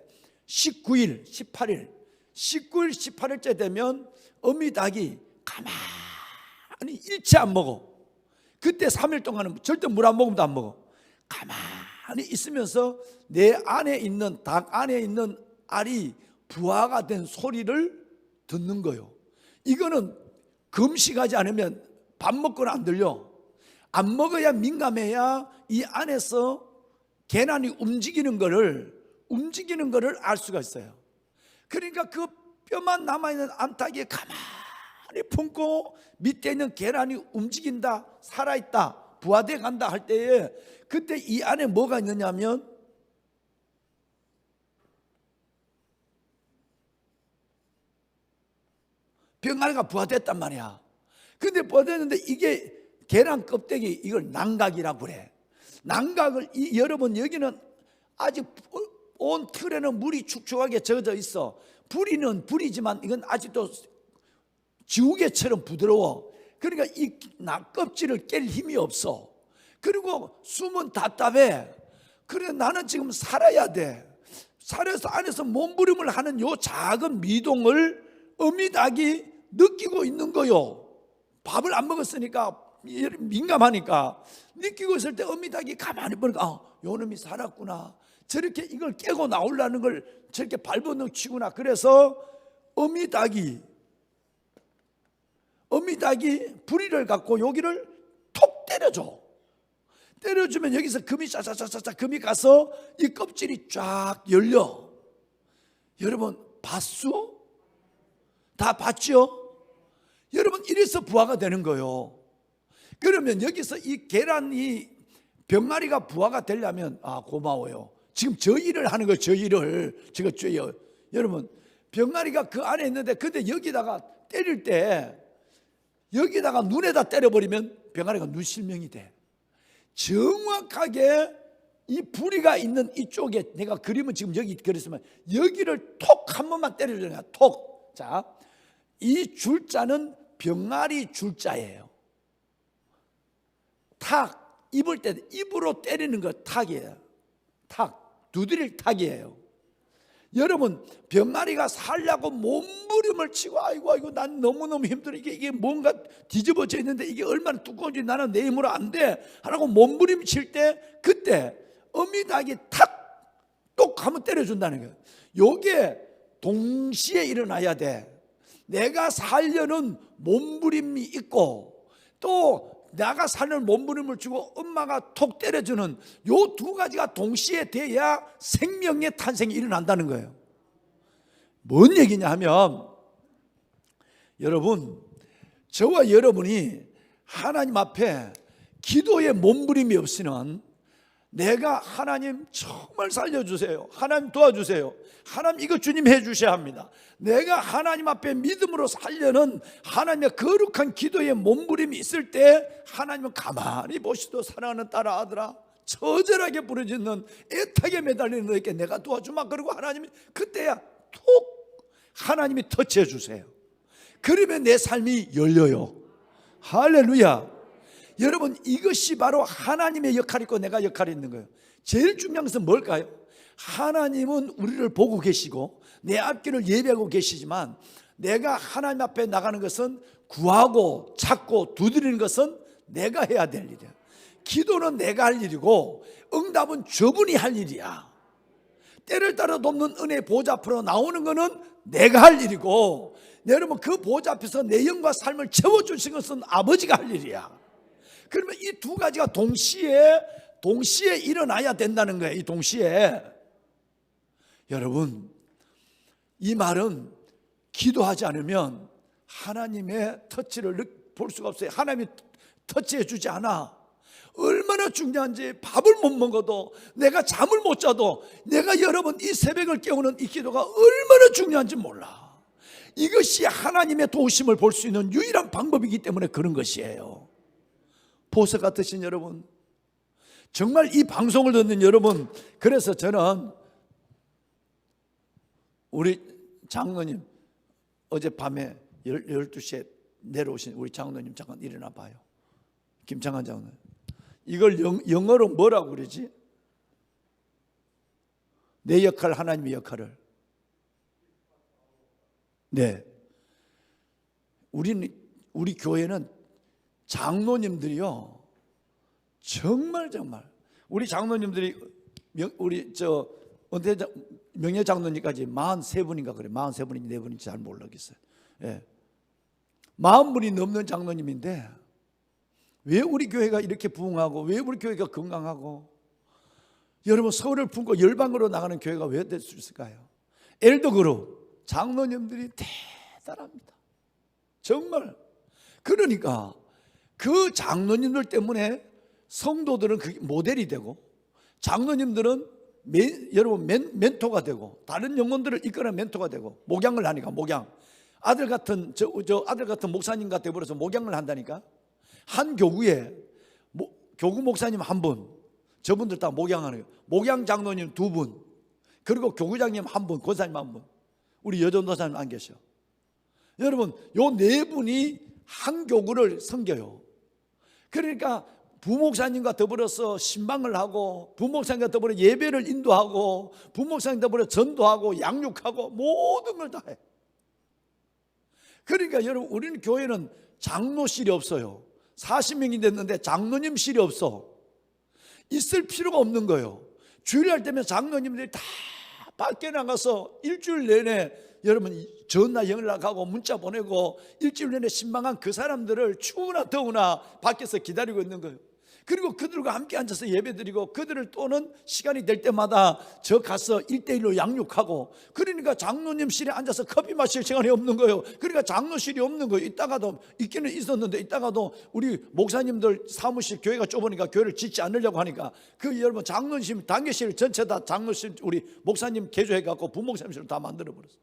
19일, 18일, 19일, 18일째 되면 어미 닭이 가만히 일체 안 먹어. 그때 3일 동안은 절대 물 한 모금도 안 먹어. 가만히 있으면서 내 안에 있는 닭 안에 있는 알이 부화가 된 소리를 듣는 거예요. 이거는 금식하지 않으면 밥 먹고는 안 들려. 안 먹어야 민감해야 이 안에서 계란이 움직이는 거를 알 수가 있어요. 그러니까 그 뼈만 남아있는 암탉이 가만히 품고 밑에 있는 계란이 움직인다, 살아있다, 부화돼 간다 할 때에 그때 이 안에 뭐가 있느냐면 병아리가 부화됐단 말이야. 근데 부화됐는데 이게 계란 껍데기 이걸 난각이라고 그래. 난각을 여러분 여기는 아직 온 틀에는 물이 축축하게 젖어 있어. 부리는 부리지만 이건 아직도 지우개처럼 부드러워. 그러니까 이 껍질을 깰 힘이 없어. 그리고 숨은 답답해. 그래 나는 지금 살아야 돼. 살아서 안에서 몸부림을 하는 요 작은 미동을 어미닭이 느끼고 있는 거요. 밥을 안 먹었으니까 민감하니까 느끼고 있을 때 어미닭이 가만히 보니까 요 놈이 살았구나. 저렇게 이걸 깨고 나오려는 걸 저렇게 발버둥 치구나. 그래서 어미닭이 부리를 갖고 여기를 톡 때려줘. 때려주면 여기서 금이 짜자자자자 금이 가서 이 껍질이 쫙 열려. 여러분 봤소? 다 봤죠? 여러분 이래서 부화가 되는 거예요. 그러면 여기서 이 계란이 병아리가 부화가 되려면 고마워요. 지금 저 일을 하는 거예요. 저 일을 제가 쬐요. 여러분 병아리가 그 안에 있는데 근데 여기다가 때릴 때 여기다가 눈에다 때려버리면 병아리가 눈실명이 돼. 정확하게 이 부리가 있는 이쪽에 내가 그림은 지금 여기 그렸으면 여기를 톡 한 번만 때려주는 거야. 톡. 자, 이 줄자는 병아리 줄자예요. 탁 입을 때 입으로 때리는 거 탁이에요. 탁 두드릴 탁이에요. 여러분 병아리가 살려고 몸부림을 치고 아이고 난 너무너무 힘들어. 이게 뭔가 뒤집어져 있는데 이게 얼마나 두꺼운지 나는 내 힘으로 안 돼 하라고 몸부림 칠 때 그때 어미닭이 탁똑 하면 때려준다는 거예요. 요게 동시에 일어나야 돼. 내가 살려는 몸부림이 있고 또 내가 살려는 몸부림을 주고 엄마가 톡 때려주는 요 두 가지가 동시에 돼야 생명의 탄생이 일어난다는 거예요. 뭔 얘기냐 하면 여러분 저와 여러분이 하나님 앞에 기도의 몸부림이 없이는 내가 하나님 정말 살려주세요. 하나님 도와주세요. 하나님 이거 주님 해주셔야 합니다. 내가 하나님 앞에 믿음으로 살려는 하나님의 거룩한 기도의 몸부림이 있을 때 하나님은 가만히 보시도 사랑하는 딸아 아들아 처절하게 부르짖는 애타게 매달리는 너에게 내가 도와주마. 그리고 하나님이 그때야 톡 하나님이 터치해 주세요. 그러면 내 삶이 열려요. 할렐루야. 여러분 이것이 바로 하나님의 역할이 있고 내가 역할이 있는 거예요. 제일 중요한 것은 뭘까요? 하나님은 우리를 보고 계시고 내 앞길을 예배하고 계시지만 내가 하나님 앞에 나가는 것은 구하고 찾고 두드리는 것은 내가 해야 될 일이야. 기도는 내가 할 일이고 응답은 저분이 할 일이야. 때를 따라 돕는 은혜 보좌 앞으로 나오는 것은 내가 할 일이고 여러분 그 보좌 앞에서 내 영과 삶을 채워주신 것은 아버지가 할 일이야. 그러면 이 두 가지가 동시에 동시에 일어나야 된다는 거예요. 이 동시에. 여러분, 이 말은 기도하지 않으면 하나님의 터치를 볼 수가 없어요. 하나님이 터치해 주지 않아. 얼마나 중요한지. 밥을 못 먹어도, 내가 잠을 못 자도, 내가 여러분 이 새벽을 깨우는 이 기도가 얼마나 중요한지 몰라. 이것이 하나님의 도우심을 볼 수 있는 유일한 방법이기 때문에 그런 것이에요. 보석 같으신 여러분, 정말 이 방송을 듣는 여러분, 그래서 저는 우리 장로님 어젯밤에 12시에 내려오신 우리 장로님 잠깐 일어나 봐요. 김창환 장로님. 이걸 영어로 뭐라고 그러지? 내 역할, 하나님의 역할을. 네. 우리 교회는 장로님들이요, 정말 우리 장로님들이 우리 명예 장로님까지 43분인가 그래. 43분인지 4분인지 잘 모르겠어요. 예. 40분이 넘는 장로님인데 왜 우리 교회가 이렇게 부흥하고, 왜 우리 교회가 건강하고, 여러분 서울을 품고 열방으로 나가는 교회가 왜 될 수 있을까요? 엘더그룹 장로님들이 대단합니다. 정말. 그러니까 그 장로님들 때문에 성도들은 그게 모델이 되고, 장로님들은 여러분 멘토가 되고, 다른 영혼들을 이끌어낸 멘토가 되고, 목양을 하니까, 목양. 아들 같은 목사님 같아 버려서 목양을 한다니까. 한 교구에 교구 목사님 한 분, 저분들 다 목양하는 거예요. 목양 장로님 2분, 그리고 교구장님 한 분, 권사님 한 분, 우리 여전도사님 안 계셔. 여러분, 요 4분이 한 교구를 섬겨요. 그러니까 부목사님과 더불어서 신방을 하고, 부목사님과 더불어 예배를 인도하고, 부목사님과 더불어 전도하고, 양육하고, 모든 걸 다 해. 그러니까 여러분, 우리는 교회는 장로실이 없어요. 40명이 됐는데 장로님실이 없어. 있을 필요가 없는 거예요. 주일날 되면 장로님들이 다 밖에 나가서 일주일 내내 여러분 전화 연락하고 문자 보내고, 일주일 내내 신방한 그 사람들을 추우나 더우나 밖에서 기다리고 있는 거예요. 그리고 그들과 함께 앉아서 예배드리고, 그들을 또는 시간이 될 때마다 저 가서 1:1로 양육하고. 그러니까 장로님실에 앉아서 커피 마실 시간이 없는 거예요. 그러니까 장로실이 없는 거예요. 있다가도 있기는 있었는데, 있다가도 우리 목사님들 사무실, 교회가 좁으니까 교회를 짓지 않으려고 하니까 그 여러분 장로님 단계실 전체 다 장로실, 우리 목사님 개조해갖고 부목사님실을 다 만들어버렸어요.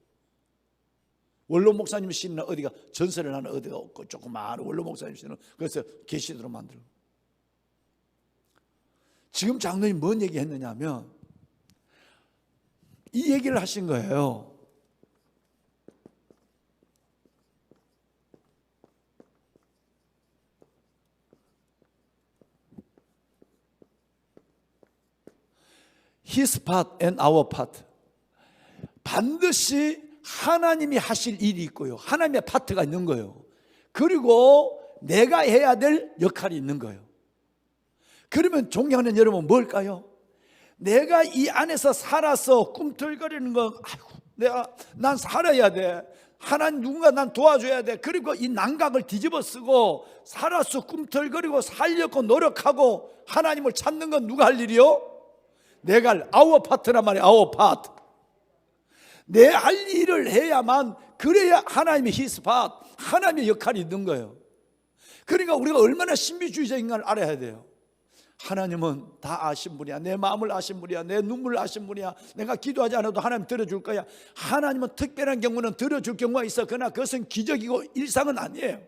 원로 목사님 실은 어디가, 전설을 하는 어디가 없고, 조그마한 원로 목사님 실은 그래서 계시도록 만들고. 지금 장로님 뭔 얘기 했느냐 하면 이 얘기를 하신 거예요. His part and our part. 반드시 하나님이 하실 일이 있고요, 하나님의 파트가 있는 거예요. 그리고 내가 해야 될 역할이 있는 거예요. 그러면 존경하는 여러분, 뭘까요? 내가 이 안에서 살아서 꿈틀거리는 건, 아이고, 난 살아야 돼. 하나님 누군가 난 도와줘야 돼. 그리고 이 난각을 뒤집어 쓰고 살아서 꿈틀거리고 살려고 노력하고 하나님을 찾는 건 누가 할 일이요? 내가 할, our part란 말이에요. our part. 내 할 일을 해야만, 그래야 하나님의 his part, 하나님의 역할이 있는 거예요. 그러니까 우리가 얼마나 신비주의자인가를 알아야 돼요. 하나님은 다 아신 분이야. 내 마음을 아신 분이야. 내 눈물을 아신 분이야. 내가 기도하지 않아도 하나님 들어줄 거야. 하나님은 특별한 경우는 들어줄 경우가 있어. 그러나 그것은 기적이고 일상은 아니에요.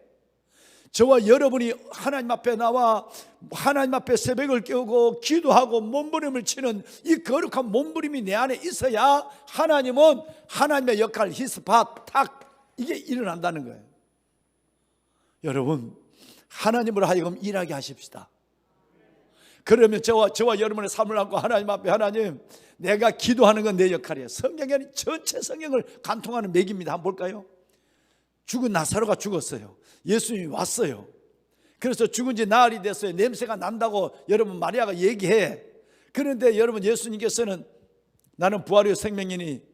저와 여러분이 하나님 앞에 나와 하나님 앞에 새벽을 깨우고 기도하고 몸부림을 치는 이 거룩한 몸부림이 내 안에 있어야 하나님은 하나님의 역할, his part, 탁, 이게 일어난다는 거예요. 여러분, 하나님으로 하여금 일하게 하십시다. 그러면 저와 여러분의 삶을 안고 하나님 앞에, 하나님, 내가 기도하는 건 내 역할이에요. 성경이 아닌 전체 성경을 간통하는 맥입니다. 한번 볼까요? 죽은 나사로가 죽었어요. 예수님이 왔어요. 그래서 죽은 지 나흘이 됐어요. 냄새가 난다고 여러분 마리아가 얘기해. 그런데 여러분, 예수님께서는 나는 부활이요 생명이니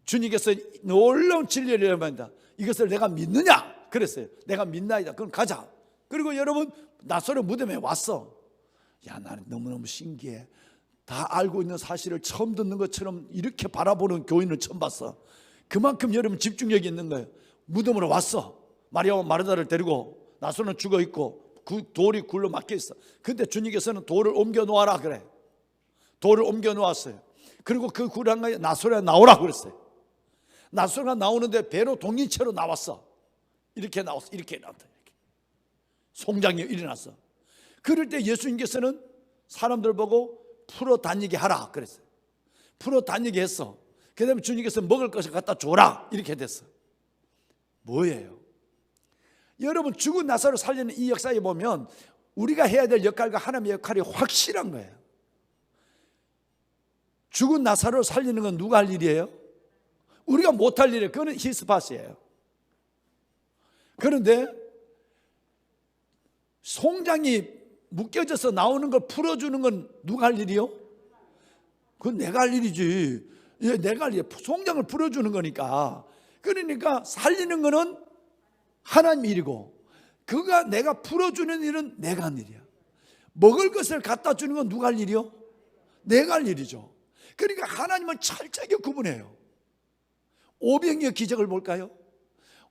주님께서 놀라운 진리를 여러분다. 이것을 내가 믿느냐? 그랬어요. 내가 믿나이다. 그럼 가자. 그리고 여러분, 나사로 무덤에 왔어. 야, 나는 너무너무 신기해. 다 알고 있는 사실을 처음 듣는 것처럼 이렇게 바라보는 교인을 처음 봤어. 그만큼 여러분 집중력이 있는 거예요. 무덤으로 왔어. 마리아와 마르다를 데리고, 나소는 죽어 있고 그 돌이 굴러 막혀 있어. 근데 주님께서는 돌을 옮겨 놓아라 그래. 돌을 옮겨 놓았어요. 그리고 그 굴한가에 나소가 나오라 그랬어요. 나소가 나오는데 배로 동인체로 나왔어. 이렇게 나왔어. 이렇게 나왔다. 이렇게. 송장이 일어났어. 그럴 때 예수님께서는 사람들 보고 풀어 다니게 하라 그랬어요. 풀어 다니게 했어. 그 다음에 주님께서 먹을 것을 갖다 줘라 이렇게 됐어. 뭐예요? 여러분, 죽은 나사로 살리는 이 역사에 보면 우리가 해야 될 역할과 하나님의 역할이 확실한 거예요. 죽은 나사로 살리는 건 누가 할 일이에요? 우리가 못할 일이에요. 그거는 히스파스예요. 그런데 송장이 묶여져서 나오는 걸 풀어주는 건 누가 할 일이요? 그건 내가 할 일이지. 내가 할 일이야. 송장을 풀어주는 거니까. 그러니까 살리는 거는 하나님 일이고, 그가 내가 풀어주는 일은 내가 한 일이야. 먹을 것을 갖다 주는 건 누가 할 일이요? 내가 할 일이죠. 그러니까 하나님은 철저하게 구분해요. 500여 기적을 볼까요?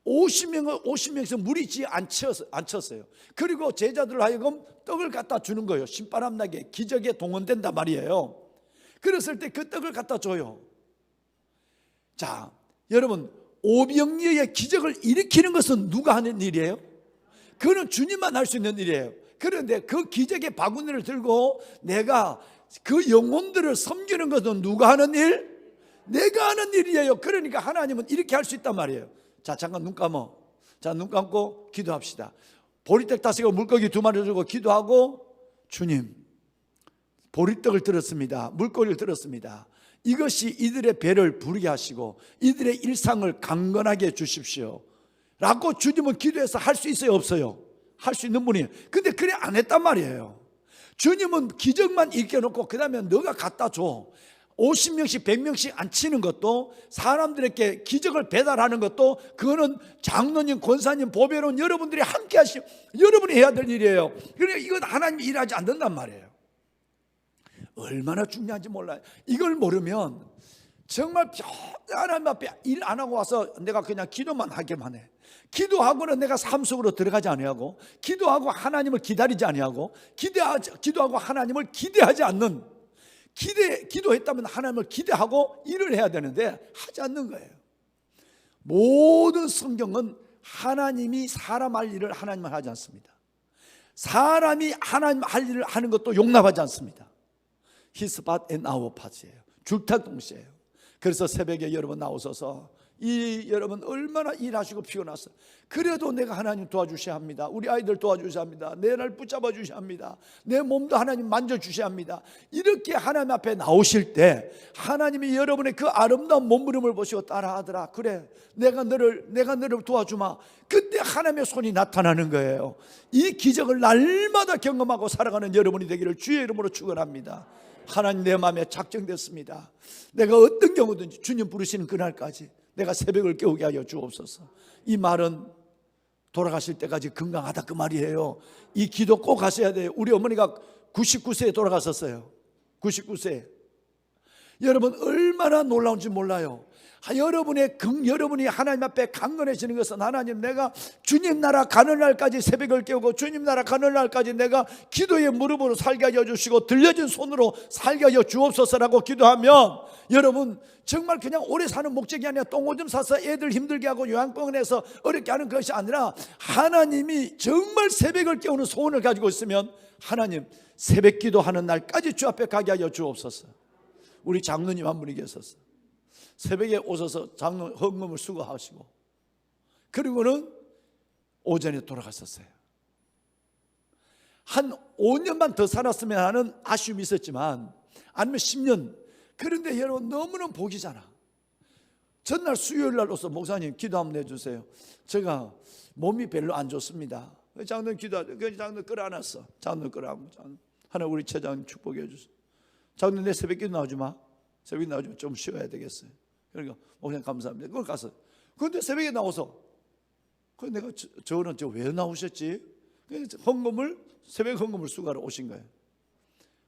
50명에서 물이 지에 안 쳤어요. 그리고 제자들 하여금 떡을 갖다 주는 거예요. 신바람 나게 기적에 동원된단 말이에요. 그랬을 때 그 떡을 갖다 줘요. 자, 여러분, 오병이어의 기적을 일으키는 것은 누가 하는 일이에요? 그건 주님만 할 수 있는 일이에요. 그런데 그 기적의 바구니를 들고 내가 그 영혼들을 섬기는 것은 누가 하는 일? 내가 하는 일이에요. 그러니까 하나님은 이렇게 할 수 있단 말이에요. 자, 잠깐 눈 감어. 자, 눈 감고 기도합시다. 보리떡 5개, 물고기 2마리 주고 기도하고, 주님, 보리떡을 들었습니다. 물고기를 들었습니다. 이것이 이들의 배를 부르게 하시고 이들의 일상을 강건하게 해 주십시오 라고 주님은 기도해서 할 수 있어요, 없어요? 할 수 있는 분이에요. 근데 그래 안 했단 말이에요. 주님은 기적만 일으켜놓고 그 다음에 너가 갖다 줘. 50명씩 100명씩 안 치는 것도, 사람들에게 기적을 배달하는 것도, 그거는 장로님, 권사님, 보배로운 여러분들이 함께 하시고 여러분이 해야 될 일이에요. 그러니까 이건 하나님이 일하지 않는단 말이에요. 얼마나 중요한지 몰라요. 이걸 모르면 정말 하나님 앞에 일 안 하고 와서 내가 그냥 기도만 하기만 해. 기도하고는 내가 삶 속으로 들어가지 아니하고, 기도하고 하나님을 기다리지 아니하고, 기도하고 하나님을 기대하지 않는, 기도했다면 하나님을 기대하고 일을 해야 되는데 하지 않는 거예요. 모든 성경은 하나님이 사람 할 일을 하나님은 하지 않습니다. 사람이 하나님 할 일을 하는 것도 용납하지 않습니다. His part and our part이에요. 줄타동시에요. 그래서 새벽에 여러분 나오셔서 여러분 얼마나 일하시고 피곤하세요. 그래도 내가 하나님 도와주셔야 합니다. 우리 아이들 도와주셔야 합니다. 내 날 붙잡아 주셔야 합니다. 내 몸도 하나님 만져주셔야 합니다. 이렇게 하나님 앞에 나오실 때 하나님이 여러분의 그 아름다운 몸부림을 보시고 따라하더라. 그래, 내가 너를 도와주마. 그때 하나님의 손이 나타나는 거예요. 이 기적을 날마다 경험하고 살아가는 여러분이 되기를 주의 이름으로 축원합니다. 하나님, 내 마음에 작정됐습니다. 내가 어떤 경우든지 주님 부르시는 그날까지 내가 새벽을 깨우게 하여 주옵소서. 이 말은 돌아가실 때까지 건강하다 그 말이에요. 이 기도 꼭 하셔야 돼요. 우리 어머니가 99세에 돌아가셨어요. 99세. 여러분 얼마나 놀라운지 몰라요. 여러분이 하나님 앞에 강건해지는 것은, 하나님, 내가 주님 나라 가는 날까지 새벽을 깨우고 주님 나라 가는 날까지 내가 기도의 무릎으로 살게 하여 주시고 들려진 손으로 살게 하여 주옵소서라고 기도하면, 여러분 정말 그냥 오래 사는 목적이 아니라 똥오줌 싸서 애들 힘들게 하고 요양병원에서 어렵게 하는 것이 아니라, 하나님이 정말 새벽을 깨우는 소원을 가지고 있으면 하나님, 새벽 기도하는 날까지 주 앞에 가게 하여 주옵소서. 우리 장로님 한 분이 계셨어요. 새벽에 오셔서 장로 헌금을 수고하시고, 그리고는 오전에 돌아갔었어요. 한 5년만 더 살았으면 하는 아쉬움이 있었지만, 아니면 10년. 그런데 여러분 너무너무 복이잖아. 전날 수요일 날 오서 목사님 기도 한번 해주세요. 제가 몸이 별로 안 좋습니다. 장로님 기도하죠. 그 장로님 끌어안았어. 장로님 끌어안고, 하나 우리 처장님 축복해 주세요. 장로님 내 새벽 기도 나오지 마. 새벽에 나오지 마. 좀 쉬어야 되겠어요. 그러니까 목사님 감사합니다. 그걸 가서, 그런데 새벽에 나와서, 내가 저는 왜 나오셨지? 헌금을, 새벽 헌금을 수가로 오신 거예요.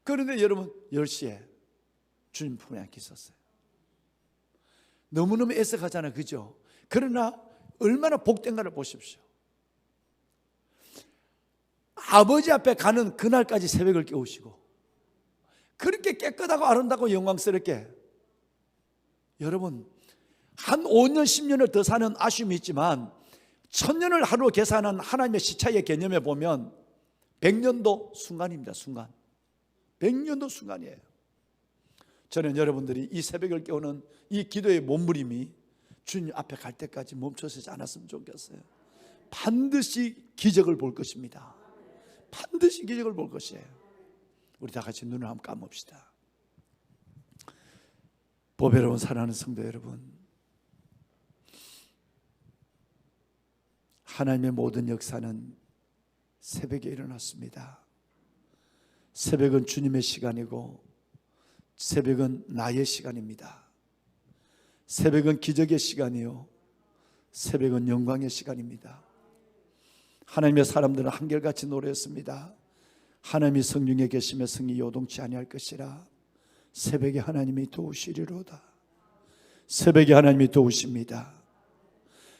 그런데 여러분 10시에 주님 품에 안고 있었어요. 너무너무 애석하잖아요, 그죠? 그러나 얼마나 복된가를 보십시오. 아버지 앞에 가는 그날까지 새벽을 깨우시고, 그렇게 깨끗하고 아름답고 영광스럽게, 여러분 한 5년 10년을 더 사는 아쉬움이 있지만 1000년을 하루로 계산한 하나님의 시차의 개념에 보면 100년도 순간입니다. 순간. 100년도 순간이에요. 저는 여러분들이 이 새벽을 깨우는 이 기도의 몸부림이 주님 앞에 갈 때까지 멈춰서지 않았으면 좋겠어요. 반드시 기적을 볼 것입니다. 반드시 기적을 볼 것이에요. 우리 다 같이 눈을 한번 감읍시다. 보배로운 사랑하는 성도 여러분, 하나님의 모든 역사는 새벽에 일어났습니다. 새벽은 주님의 시간이고 새벽은 나의 시간입니다. 새벽은 기적의 시간이요, 새벽은 영광의 시간입니다. 하나님의 사람들은 한결같이 노래했습니다. 하나님이 성중에 계시며 성이 요동치 아니할 것이라. 새벽에 하나님이 도우시리로다. 새벽에 하나님이 도우십니다.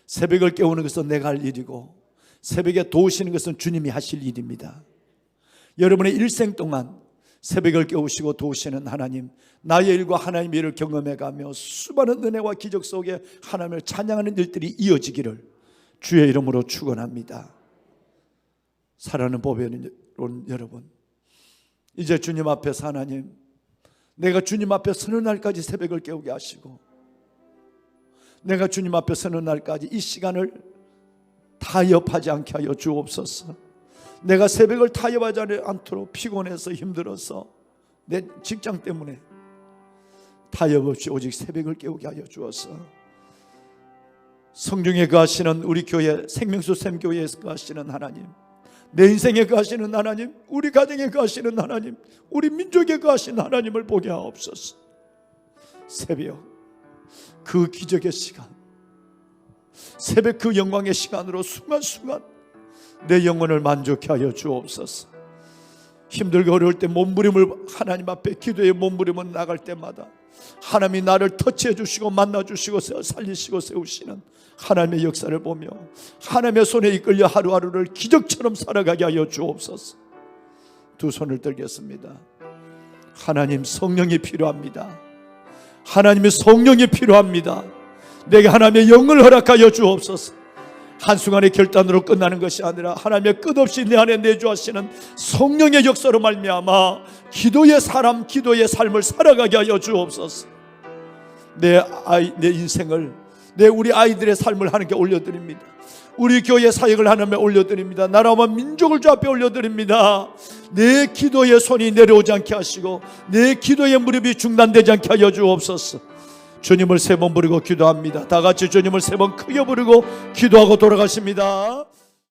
새벽을 깨우는 것은 내가 할 일이고 새벽에 도우시는 것은 주님이 하실 일입니다. 여러분의 일생 동안 새벽을 깨우시고 도우시는 하나님, 나의 일과 하나님의 일을 경험해가며 수많은 은혜와 기적 속에 하나님을 찬양하는 일들이 이어지기를 주의 이름으로 축원합니다. 사랑하는 보배로운 여러분, 이제 주님 앞에서 하나님, 내가 주님 앞에 서는 날까지 새벽을 깨우게 하시고, 내가 주님 앞에 서는 날까지 이 시간을 타협하지 않게 하여 주옵소서. 내가 새벽을 타협하지 않도록 피곤해서 힘들어서 내 직장 때문에 타협 없이 오직 새벽을 깨우게 하여 주옵소서. 성중에 거하시는 우리 교회 생명수 샘교회에서 거하시는 하나님, 내 인생에 거하시는 하나님, 우리 가정에 거하시는 하나님, 우리 민족에 거하시는 하나님을 보게 하옵소서. 새벽 그 기적의 시간, 새벽 그 영광의 시간으로 순간순간 내 영혼을 만족해 하여 주옵소서. 힘들고 어려울 때 몸부림을 하나님 앞에 기도의 몸부림을 나갈 때마다 하나님이 나를 터치해 주시고 만나 주시고 살리시고 세우시는 하나님의 역사를 보며 하나님의 손에 이끌려 하루하루를 기적처럼 살아가게 하여 주옵소서. 두 손을 들겠습니다. 하나님, 성령이 필요합니다. 하나님의 성령이 필요합니다. 내게 하나님의 영을 허락하여 주옵소서. 한순간의 결단으로 끝나는 것이 아니라 하나님의 끝없이 내 안에 내주하시는 성령의 역사로 말미암아 기도의 사람, 기도의 삶을 살아가게 하여 주옵소서. 내 인생을, 우리 아이들의 삶을 하나님께 올려드립니다. 우리 교회 사역을 하나님께 올려드립니다. 나라와 민족을 주 앞에 올려드립니다. 내 기도의 손이 내려오지 않게 하시고 내 기도의 무릎이 중단되지 않게 하여 주옵소서. 주님을 세 번 부르고 기도합니다. 다 같이 주님을 세 번 크게 부르고 기도하고 돌아가십니다.